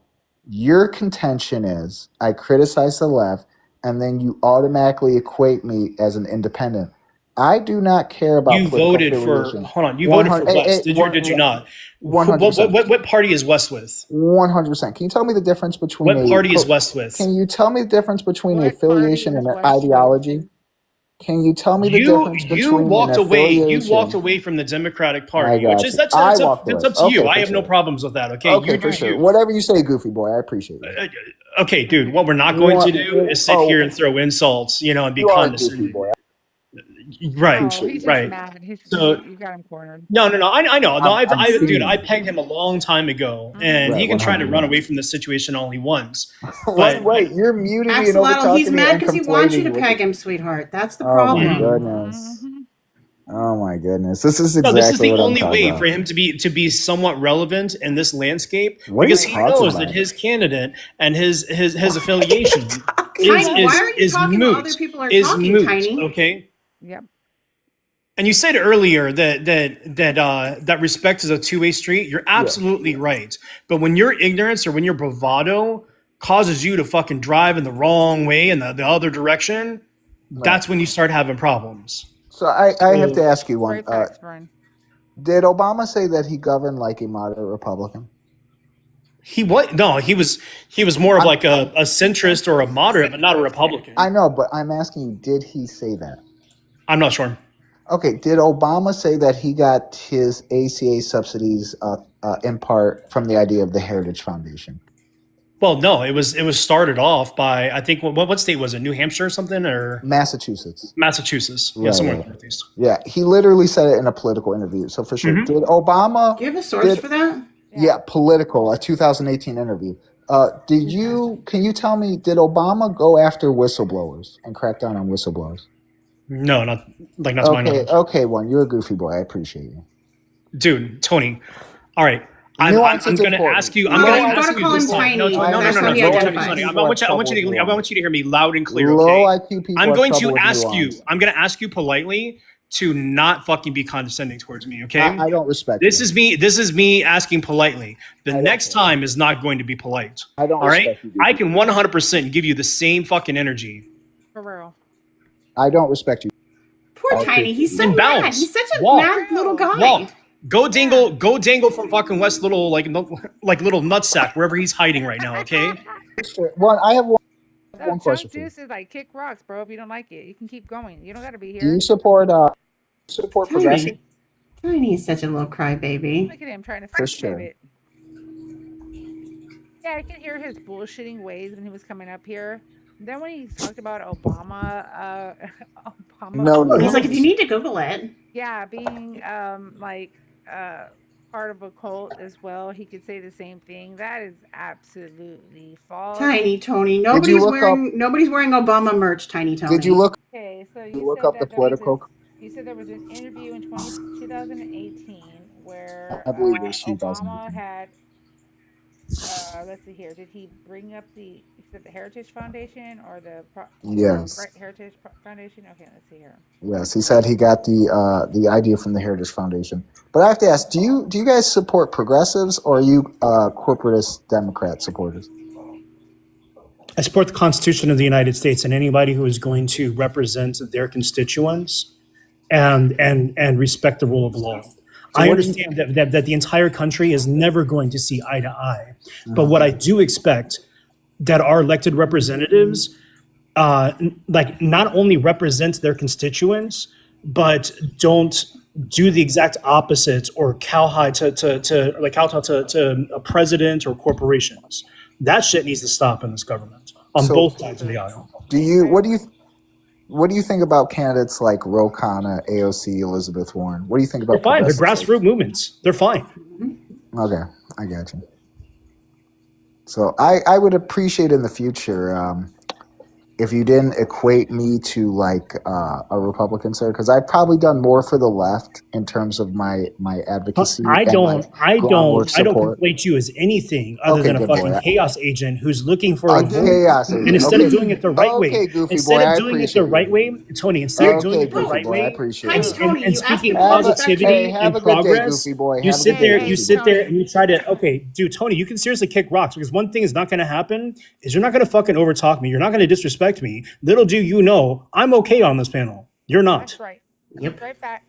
your contention is I criticize the left, and then you automatically equate me as an independent. I do not care about You political voted for affiliation. hold on. You voted for 100 West. Did you or did you not? 100%. What party is West with? 100%. Can you tell me the difference between What party is West with? Can you tell me the difference between an What affiliation party and is an West ideology? with? Can you tell me the difference between You walked an away. affiliation? You walked away from the Democratic I Party, got which is you. that's I up, walked that's away. up to you. Okay, I for have no sure. problems with that. Okay, Okay, you for do sure. you. Whatever you say, Goofy Boy, I appreciate it. Okay, dude. What we're not going to do is sit here and throw insults, and be You are a Goofy condescending. Boy. Right, Oh, he's just right. mad. So- You got him cornered. No. I know. No, I'm dude, seeing I you. pegged him a long time ago, and Right, he can try to 100%. run away from the situation only once. Wait, you're muting me and Axolotl, overtalking he's me mad and because he wants you to complaining peg with- him, sweetheart. That's the Oh my problem. goodness. Mhm. Oh my goodness. This is No, exactly this is the what I'm only talking way about. for him to be somewhat relevant in this landscape, What are because you he talking knows about? that his candidate and his affiliation Tiny, why are you is talking moot. while other people are Is talking, moot. Tiny? Okay. Yep. And you said earlier that respect is a two-way street. You're absolutely right. But when your ignorance or when your bravado causes you to fucking drive in the wrong way in the other direction, that's when you start having problems. So I have to ask you one. Great facts, Brian. Did Obama say that he governed like a moderate Republican? He what? No, he was more of like a centrist or a moderate, but not a Republican. I know, but I'm asking you, did he say that? I'm not sure. Okay, did Obama say that he got his ACA subsidies in part from the idea of the Heritage Foundation? Well, no, it was started off by, I think, what state was it? New Hampshire or something, or Massachusetts. Massachusetts? Yeah, Right, somewhere right. in the Northeast. Yeah, he literally said it in a political interview. So for sure, Mhm. did Obama? Do you have a source for that? Yeah, political, a 2018 interview. Can you tell me, did Obama go after whistleblowers and crack down on whistleblowers? No, not to my knowledge. Okay, you're a goofy boy. I appreciate you. Dude, Tony. All right. I'm Nuance going is to important. ask you. No, I'm going to you ask gotta you call this him time. Tiny. No. That's how he Tony, identifies. Tony, I want you to hear me loud and clear. Low Okay. IQ people. I'm have going trouble to with ask nuance. you. I'm going to ask you politely to not fucking be condescending towards me. Okay. I don't respect This you. is me asking politely. The don't next care. time is not going to be polite. I don't All right. respect you. I can 100% give you the same fucking energy. For real. I don't respect you. Poor Okay. Tiny. He's so Then mad. bounce. He's such a Walk. mad little guy. Walk. Go dangle from fucking West little little nutsack wherever he's hiding right now. Okay. One, I have one No, question Chunk for you. Juice is like kick rocks, bro. If you don't like it, you can keep going. You don't got to be Do here. you support progressive? Tiny. Tiny is such a little crybaby. Look at him trying to For fix sure. it. Yeah, I can hear his bullshitting ways when he was coming up here. Then when he talked about Obama, No. He's like, if you need to Google it. yeah, being part of a cult as well, he could say the same thing. That is absolutely false. Tiny Tony. you Nobody's look wearing Obama merch, Tiny Tony. Did you look? Okay, so You you look said up the that there was political. you said there was an interview in 2018 where I believe it was 2018. Obama had. Let's see here. Did he bring up the Heritage Foundation or the Yes. Heritage Foundation? Okay, let's see here. Yes, he said he got the idea from the Heritage Foundation. But I have to ask, do you guys support progressives or are you corporatist Democrat supporters? I support the Constitution of the United States and anybody who is going to represent their constituents and respect the rule of law. I what do you- understand that the entire country is never going to see eye to eye, but what I do expect that our elected representatives like not only represent their constituents, but don't do the exact opposite or kowtow to a president or corporations. That shit needs to stop in this government on So- both sides of the aisle. What do you think about candidates like Ro Khanna, AOC, Elizabeth Warren? What do you think about They're fine. They're progressives? grassroots movements. They're fine. Okay, I got you. So I would appreciate in the future if you didn't equate me to like a Republican, sir, because I've probably done more for the left in terms of my advocacy. I and my don't groundwork support. conflate you as anything other Okay, than a good fucking boy. chaos agent who's looking for A chaos and agent. instead Okay. of doing it the right way, Okay, goofy instead boy, I of doing it the appreciate right you. way, Tony, instead of doing Okay, it the goofy right boy, I way appreciate Tiny it. Tony, and you asked speaking me about positivity Hey, have and a good day, progress, goofy boy. you Have a sit good day, there, goofy you boy. sit there and you try to, okay, dude, Tony, you can seriously kick rocks because one thing is not going to happen is you're not going to fucking overtalk me. You're not going to disrespect me. Little do you know, I'm okay on this panel. You're not. That's right. Yep. Right back.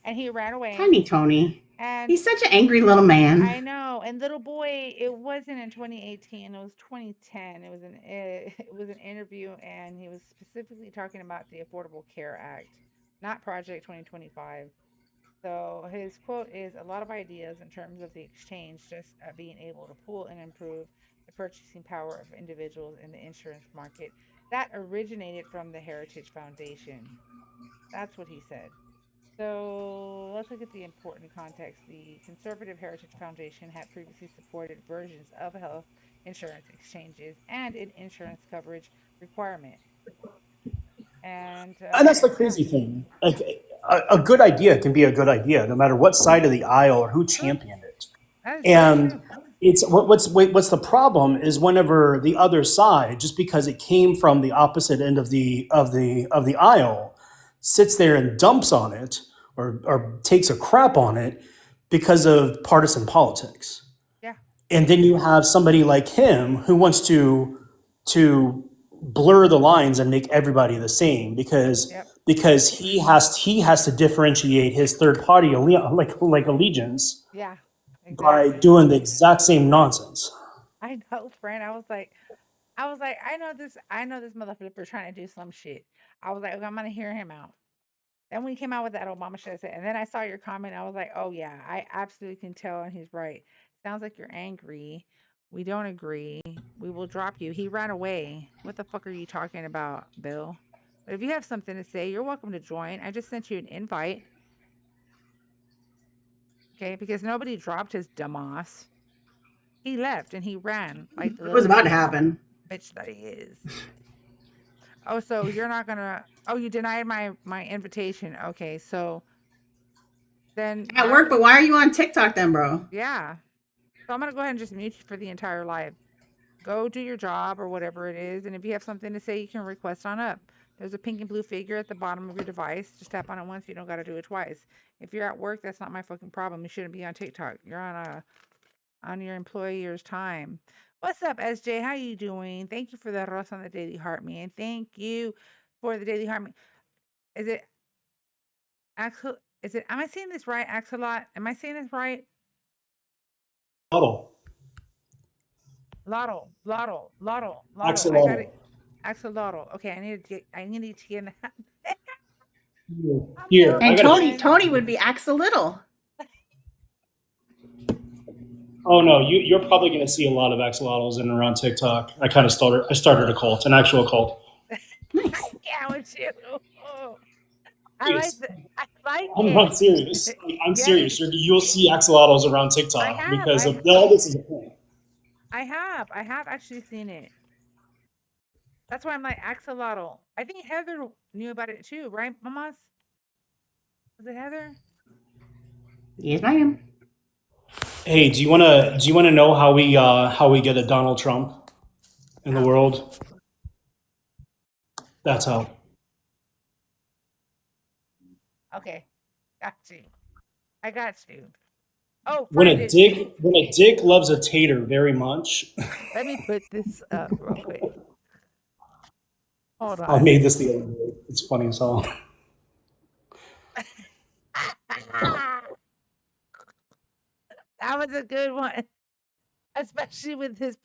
And he ran away. Tiny Tony. And He's such an angry little man. I know. And little boy, it wasn't in 2018. It was 2010. It was an interview, and he was specifically talking about the Affordable Care Act, not Project 2025. So his quote is a lot of ideas in terms of the exchange, just being able to pool and improve the purchasing power of individuals in the insurance market. That originated from the Heritage Foundation. That's what he said. So let's look at the important context. The Conservative Heritage Foundation had previously supported versions of health insurance exchanges and an insurance coverage requirement. And that's the crazy thing. Like a good idea can be a good idea, no matter what side of the aisle or who championed it. that is And true. it's what's the problem is whenever the other side, just because it came from the opposite end of the aisle, sits there and dumps on it or takes a crap on it because of partisan politics. Yeah. And then you have somebody like him who wants to blur the lines and make everybody the same because Yep. he has to differentiate his third party like allegiance Yeah. by Exactly. doing the exact same nonsense. I know, friend. I was like, I know this motherfucker trying to do some shit. I was like, okay, I'm gonna hear him out. Then when he came out with that Obama shit, I said, and then I saw your comment. I was like, oh yeah, I absolutely can tell, and he's right. Sounds like you're angry. We don't agree. We will drop you. He ran away. What the fuck are you talking about, Bill? But if you have something to say, you're welcome to join. I just sent you an invite. Okay, because nobody dropped his dumb ass. He left and he ran like the It was little about to happen. bitch that he is. Oh, so you're not gonna? Oh, you denied my invitation. Okay, so then At work, but why are you on TikTok then, bro? yeah. So I'm gonna go ahead and just mute you for the entire live. Go do your job or whatever it is, and if you have something to say, you can request on up. There's a pink and blue figure at the bottom of your device. Just tap on it once. You don't got to do it twice. If you're at work, that's not my fucking problem. You shouldn't be on TikTok. You're on your employer's time. What's up, SJ? How you doing? Thank you for the rose on the Daily Heart, man. Thank you for the Daily Heart. Is it Axel? Is it? Am I saying this right, Axelot? Am I saying this right? Lotto. Lotto. I got Axolotl. it. Axolotl. Okay, I need to get in that. Here, I And gotta- Tony would be Axolotl. Oh no, you're probably going to see a lot of axolotls in and around TikTok. I started a cult, an actual cult. Yeah, with you. Oh, I like Yes. that. I like I'm it. not serious. I'm Yes. serious. You'll see axolotls around I TikTok have. because of all this is a point. I have actually seen it. That's why I'm like axolotl. I think Heather knew about it too, right, Mamas? Was it Heather? Yes, ma'am. Hey, do you wanna know how we get a Donald Trump in the world? That's how. Okay, got you. I got you. Oh, When friend, a dick loves a tater very much. let me put this up real quick. Hold I on. made this the other day. It's funny as hell. That was a good one, especially with his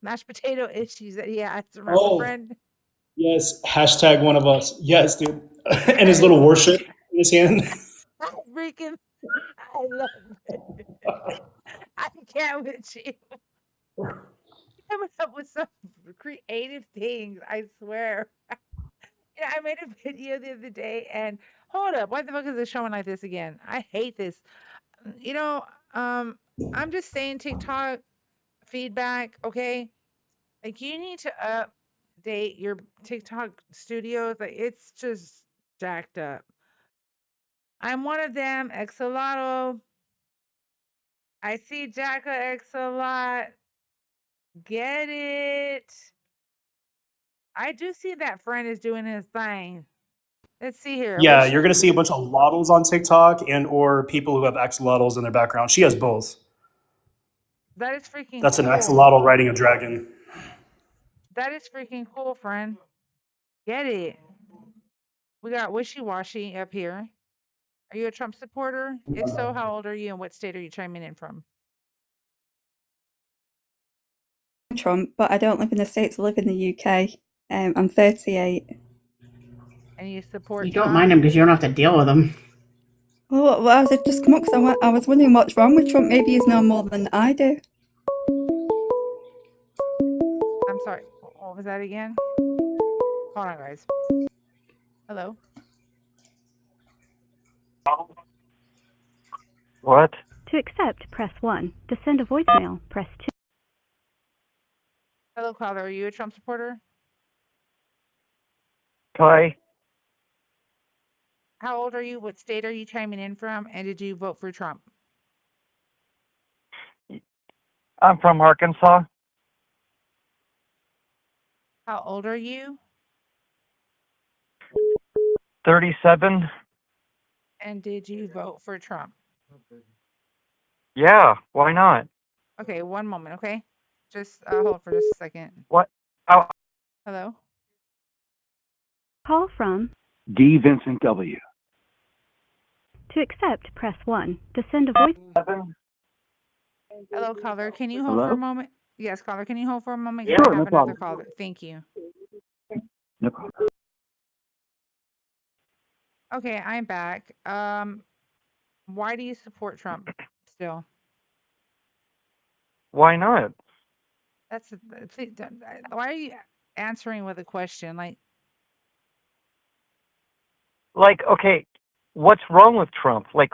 mashed potato issues that he has. Remember, Oh, friend? yes. Hashtag one of us. Yes, dude. And his little worship in his hand. I freaking, I love it. I can't with you. Coming up with some creative things, I swear. I made a video the other day and hold up, why the fuck is it showing like this again? I hate this. You know, I'm just saying TikTok feedback, okay? Like you need to update your TikTok studios. Like it's just jacked up. I'm one of them, Exolato. I see Jacka X a lot. Get it. I do see that friend is doing his thing. Let's see here. Yeah, Which you're going to see a bunch of lottos on TikTok and or people who have axolotls in their background. She has both. that is freaking That's an cool. axolotl riding a dragon. That is freaking cool, friend. Get it. We got Wishy Washy up here. Are you a Trump supporter? If so, how old are you and what state are you chiming in from? Trump, but I don't live in the States, I live in the UK. I'm 38. And you support You don't Trump? mind him because you don't have to deal with him. Well, I was just come up because I was wondering what's wrong with Trump. Maybe he's no more than I do. I'm sorry. What was that again? Hold on, guys. Hello? What? To accept, press 1. To send a voicemail, press 2. Hello, caller. Are you a Trump supporter? Hi. How old are you? What state are you chiming in from? And did you vote for Trump? I'm from Arkansas. How old are you? 37. And did you vote for Trump? Yeah, why not? Okay, one moment, okay? Just hold for just a second. What? Oh, Hello? Call from. D. Vincent W. To accept, press 1. To send a voice. 7? Hello, caller. Can you hold for a Hello? moment? Yes, caller. Can you hold for a moment? Yeah. I Sure, have no another problem. caller. Thank you. No problem. Okay, I'm back. Why do you support Trump still? Why not? That's please, why are you answering with a question? Like, okay, what's wrong with Trump? Like,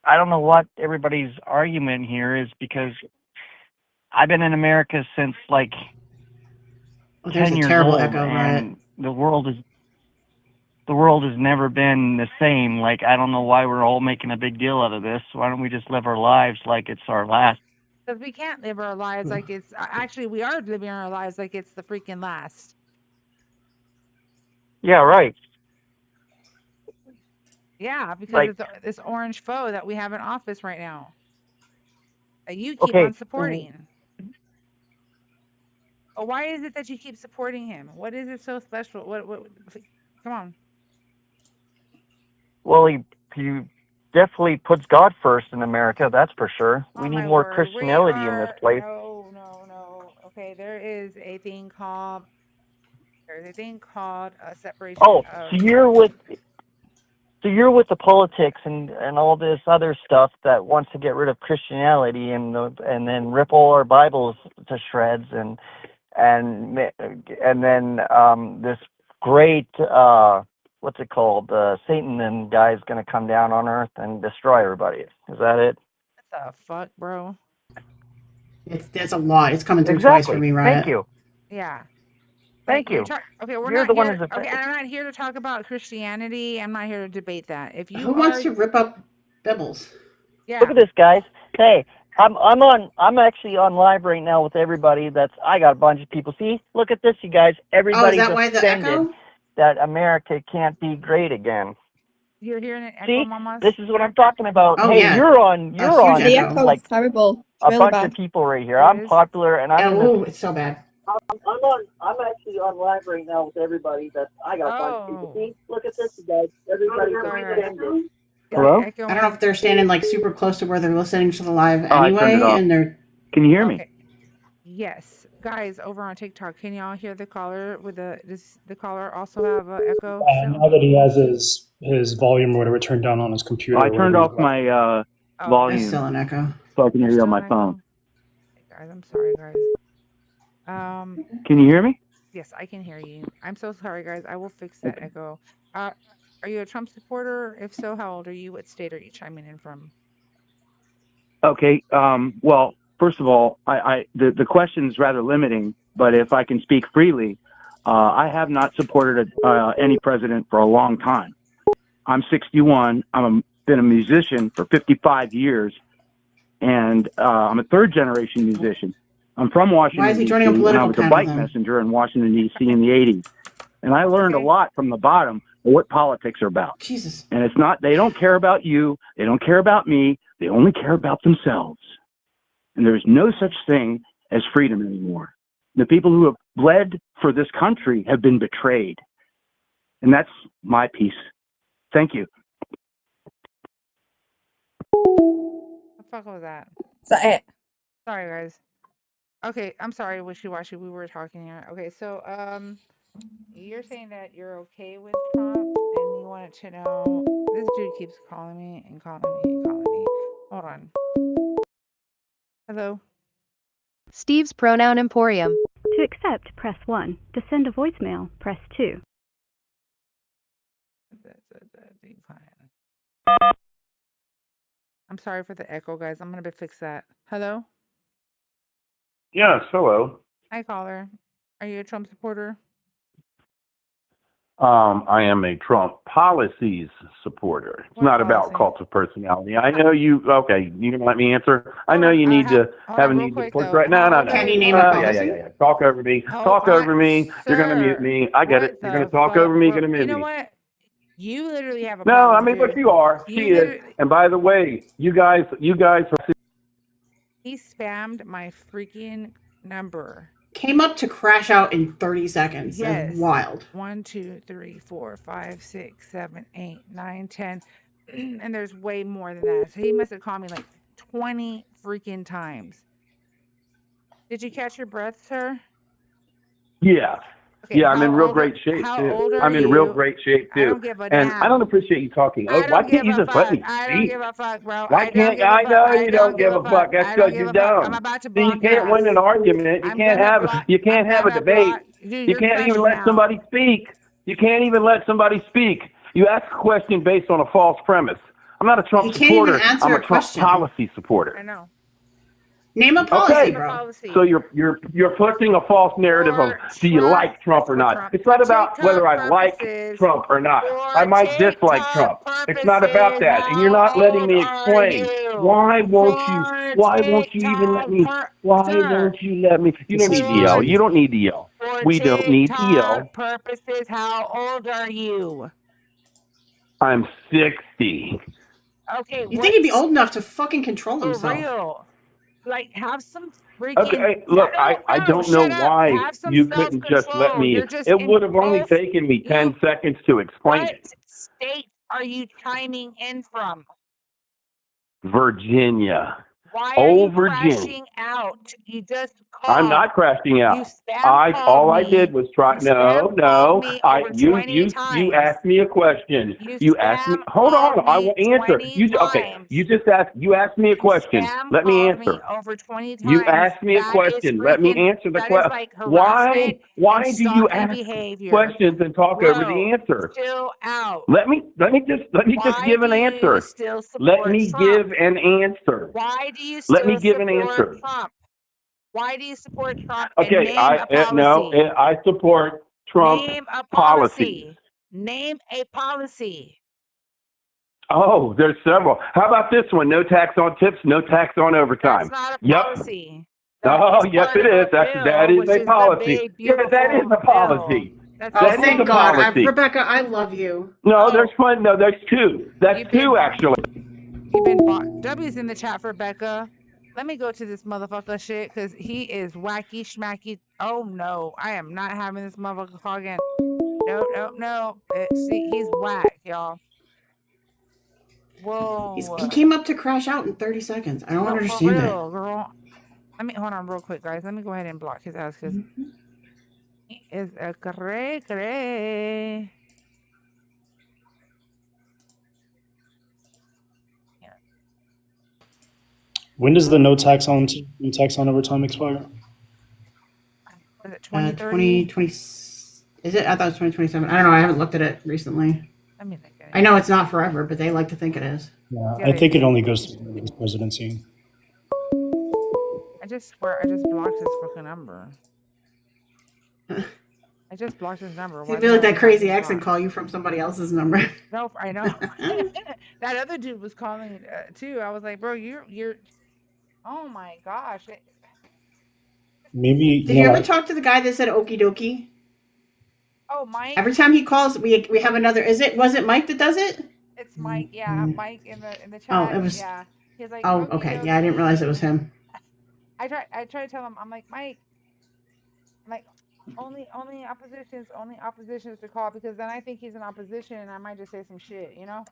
I don't know what everybody's argument here is because I've been in America since like Oh, there's 10 a years terrible old, echo, Riot. and the world has never been the same. Like, I don't know why we're all making a big deal out of this. Why don't we just live our lives like it's our last? Because we can't live our lives like it's actually we are living our lives like it's the freaking last. Yeah, right. Yeah, because Like, it's this orange foe that we have in office right now that you keep okay, on supporting. Oh, why is it that you keep supporting him? What is it so special? What come on. well, he definitely puts God first in America, that's for sure. Oh We need my more word. Christianity in this place. No. Okay, there is a thing called separation Oh, of so you're with the politics and all this other stuff that wants to get rid of Christianity and then rip all our Bibles to shreds and then this great what's it called? Satan and guy's going to come down on Earth and destroy everybody. Is that it? what the fuck, bro? There's a lot. It's coming through twice for Exactly. me, Riot. Thank you. Yeah. Thank you. Okay, we're You're not the one here. who's Okay, I'm not here to talk about Christianity. I'm not here to debate that. If you Who wants to rip up Bibbles? yeah, Look at this, guys. Hey, I'm actually on live right now with everybody. I got a bunch of people. See, look at this, you guys. Oh, is Everybody's that why the offended echo? that America can't be great again. you're hearing an echo, See, mamas. this is what I'm talking about. Oh, Hey, yeah. you're on huge The echo. echo like is terrible. It's a really bunch bad. of people right here. It I'm is. popular and I'm in Oh, this it's so bad. I'm actually on live right now with everybody. I got a bunch of people. See, look at this, you guys. Everybody's attending. Hello? I don't know if they're standing like super close to where they're listening to the live I turned anyway, it off. and they're. Can you hear me? Okay. Yes, guys, over on TikTok, can y'all hear the caller with does the caller also have an echo? Now that he has his volume or whatever turned down on his computer. I turned off my Oh, There's volume still an echo. so I can hear there's you still on my an phone. echo? Guys, I'm sorry, guys. Can you hear me? Yes, I can hear you. I'm so sorry, guys. I will fix that echo. Are you a Trump supporter? If so, how old are you? What state are you chiming in from? Okay. Well, first of all, the question's rather limiting, but if I can speak freely, I have not supported any president for a long time. I'm 61. Been a musician for 55 years, and I'm a third-generation musician. I'm from Washington, Why is he joining a D.C., and I political was a panel bike then? messenger in Washington, D.C. in the 80s. And I learned a lot from the bottom of what politics are about. Jesus. And it's not, they don't care about you. They don't care about me. They only care about themselves. And there's no such thing as freedom anymore. The people who have bled for this country have been betrayed. And that's my piece. Thank you. What the fuck was that? Is that it? Sorry, guys. Okay, I'm sorry, wishy-washy. We were talking here. Okay, so you're saying that you're okay with Trump, and you wanted to know. This dude keeps calling me and calling me and calling me. Hold on. Hello. Steve's Pronoun Emporium. To accept, press 1. To send a voicemail, press 2. I'm sorry for the echo, guys. I'm gonna fix that. Hello. Yes, hello. Hi, caller. Are you a Trump supporter? I am a Trump policies supporter. It's What not about policy? cult of personality. I know you. Okay, you can let me answer. I know you need to have a real need to quick, push though. right now. No, no. Can you name a Yeah, policy? yeah. Talk over me. Hold Talk on, over me. You're gonna mute sir. me. I get What it. You're the gonna talk fuck? over me. You're Well, gonna you mute know me. what? You literally have a No, problem. I mean, but dude. you are. You She is. literally- And by the way, you guys are. He spammed my freaking number. Came up to crash out in 30 seconds. Yes. That's wild. 1, 2, 3, 4, 5, 6, 7, 8, 9, 10. And there's way more than that. So he must have called me like 20 freaking times. Did you catch your breath, sir? Yeah. Okay, Yeah, I'm in how real old great are- shape how too. old are I'm in real you? great shape I too. don't give a And damn. I don't appreciate you talking. I Oh, don't why give can't you a just let fuck. me I don't speak? give a fuck, bro. Why I don't can't give a I fuck. know I you don't give a fuck. fuck? That's I don't because give you a fuck. I'm don't. about to See, you block your can't win ass. an argument. You I'm can't gonna have block. you can't I'm have a gonna debate. block. Dude, You you're can't even crashing let out. somebody speak. You can't even let somebody speak. You ask a question based on a false premise. I'm not a Trump You can't even supporter. answer I'm a a Trump question. policy supporter. I know. Name a policy, Okay, bro. Policy. so you're pushing a false narrative of do you like Trump or not? It's not about whether I like Trump or not. I might dislike Trump. It's not about that, and you're not letting me explain. Why won't you? Why won't you even let me? Why won't you let me? You don't need to yell. You don't need to yell. We don't need to yell. Purposes, how old are you? I'm 60. Okay, You think he'd be old enough to fucking control for himself? real? Like, have some freaking. Okay, look, I don't know shut up. why Have some you couldn't just let self-control. me. You're just It would have only both- taken me 10 seconds to explain What it. state are you chiming in from? Virginia. Why Oh, are you Virginia. crashing out? You just called. I'm not crashing out. You spam All I called did me. was try. You No, spam no. called me over 20 You times. asked me a question. You asked me. spam Hold on. called I me will answer. 20 Okay. times. You just asked. You asked me a question. Spam Let me called me answer. over 20 times. You asked me a That is question. Let me freaking- answer the that is question. like Why? harassment Why and do you stalking ask behavior. questions and talk over the answer? Still out. Let me just Why give an do you answer. still Let support me Trump? give an answer. Why do you still Let me give an support answer. Trump? Why do you support Trump? And Okay, name a policy. I support Trump Name a policies. policy. Name a policy. Oh, there's several. How about this one? No tax on tips, no tax on overtime. That's not a Yep. policy. Oh, That is yes, part it of is. a That bill, is which a is the policy. big, Yeah, that is beautiful a policy. That's Oh, That is thank a God. policy. Rebecca, I love you. No, there's one. No, there's two. That's two, actually. You've been W's in the chat for Becca. Let me go to this motherfucker shit because he is wacky schmacky. Oh no, I am not having this motherfucker call again. No. See, he's whack, y'all. Whoa. He came up to crash out in 30 seconds. I don't No, for understand real, it. girl. Let me hold on real quick, guys. Let me go ahead and block his ass because he is a cray. When does the no tax on overtime expire? Is it 2030? 2020. Is it? I thought it was 2027. I don't know. I haven't looked at it recently. Let me think. I know it's not forever, but they like to think it is. Yeah, I think it only goes through his presidency. I just swear I just blocked his fucking number. I just blocked his number. I feel like that crazy accent call you from somebody else's number. No, I know. That other dude was calling too. I was like, bro, you're. Oh my gosh. Maybe. Did you ever talk to the guy that said okie dokie? Oh, Mike. Every time he calls, we have another. Was it Mike that does it? It's Mike. Yeah, Mike in the chat. Oh, it was. Yeah. He's like. Oh, okay. Yeah, I didn't realize it was him. I try to tell him. I'm like, Mike. I'm like, only oppositions to call because then I think he's in opposition and I might just say some shit, you know.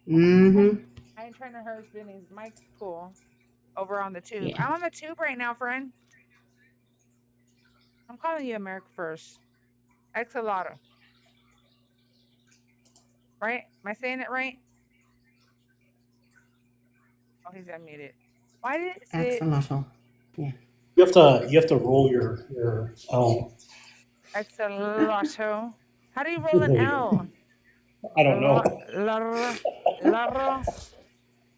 Mm-hmm. I ain't trying to hurt his feelings. Mike's cool. Over on the tube. Yeah. I'm on the tube right now, friend. I'm calling you America First. Exalata. Right? Am I saying it right? Oh, he's unmuted. Why did it say Exalata? Yeah. You have to roll your L. Exalato? How do you roll an L? I don't know.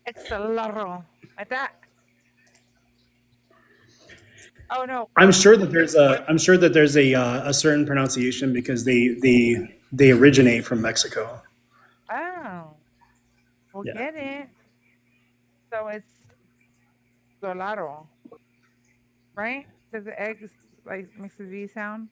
Exalaro. Like that. Oh no. I'm sure that there's a certain pronunciation because they originate from Mexico. Oh. Well, Yeah. get it. So it's solaro. Right? Does the egg like makes the V sound?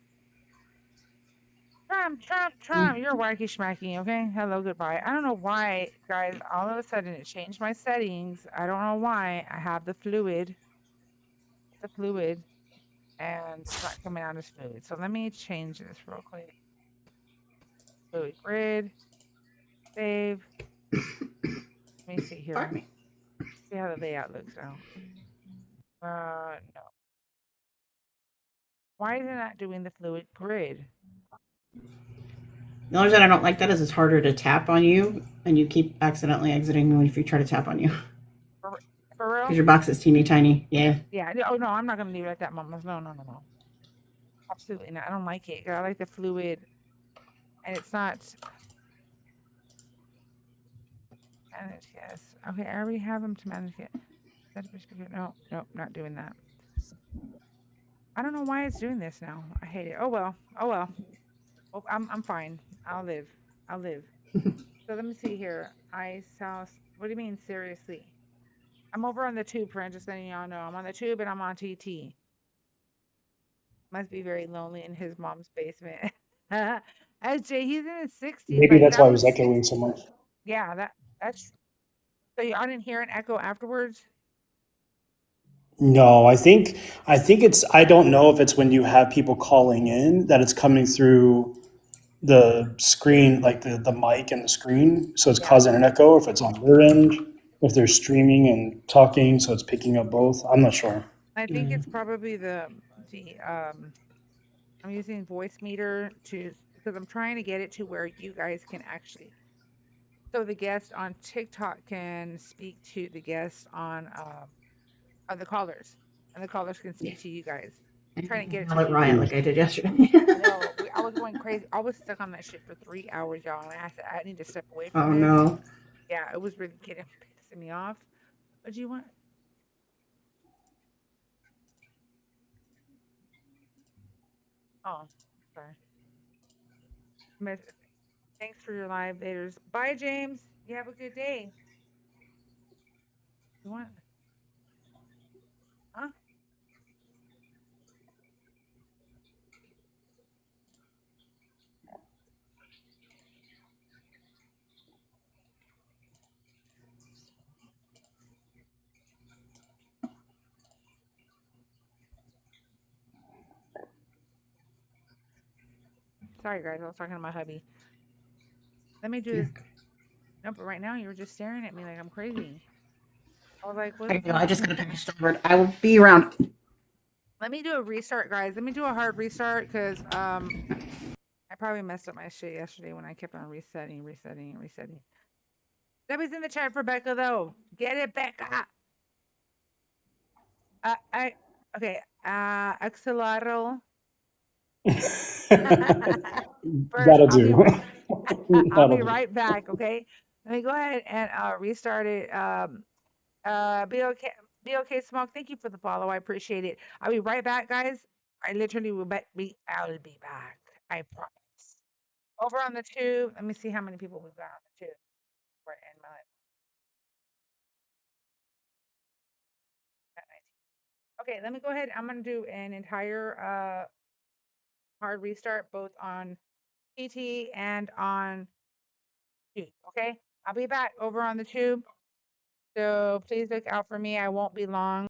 Trump, you're wacky schmacky, okay? Hello, goodbye. I don't know why, guys, all of a sudden it changed my settings. I don't know why. I have the fluid, and it's not coming out as fluid. So let me change this real quick. Fluid grid, save. Let me see here. Pardon me. See how the layout looks now. No. Why is it not doing the fluid grid? The only reason I don't like that is it's harder to tap on you, and you keep accidentally exiting when if you try to tap on you. For real? Because your box is teeny tiny. Yeah. Yeah. Oh no, I'm not gonna leave it like that, mamas. No. Absolutely not. I don't like it. I like the fluid, and it's not. Manage, yes. Okay, I already have them to manage it. No, not doing that. I don't know why it's doing this now. I hate it. Oh well. Oh, I'm fine. I'll live. So let me see here. Ice house. What do you mean seriously? I'm over on the tube, friend. Just letting y'all know. I'm on the tube and I'm on TT. Must be very lonely in his mom's basement. SJ, he's in his 60s. Maybe like, that's why it was echoing so much. Yeah, that's. So I didn't hear an echo afterwards. No, I think it's, I don't know if it's when you have people calling in that it's coming through the screen, like the mic and the screen. So it's causing an echo, if it's on their end, if they're streaming and talking, so it's picking up both. I'm not sure. I think it's probably the I'm using voice meter because I'm trying to get it to where you guys can actually, so the guest on TikTok can speak to the guest on the callers, and the callers can speak to you guys. I'm trying to get it to like Ryan, like I did yesterday. No, I was going crazy. I was stuck on that shit for 3 hours, y'all, and I said I need to step away from Oh it. no. Yeah, it was really pissing me off. What do you want? Oh, sorry. Thanks for your live laters. Bye, James. You have a good day. You want? Huh? Sorry, guys. I was talking to my hubby. Let me do this. No, but right now you're just staring at me like I'm crazy. I was like, what? I just got a package delivered. I will be around. Let me do a restart, guys. Let me do a hard restart because I probably messed up my shit yesterday when I kept on resetting. Debbie's in the chat for Becca though. Get it, Becca. Okay. Axolotl. That'll do. I'll be right back. Okay. Let me go ahead and restart it. BOK Smoke, thank you for the follow. I appreciate it. I'll be right back, guys. I literally will I'll be back. I promise. Over on the tube. Let me see how many people we've got on the tube. We're in my Okay, let me go ahead. I'm gonna do an entire hard restart both on PT and on tube. Okay, I'll be back over on the tube. So please look out for me. I won't be long.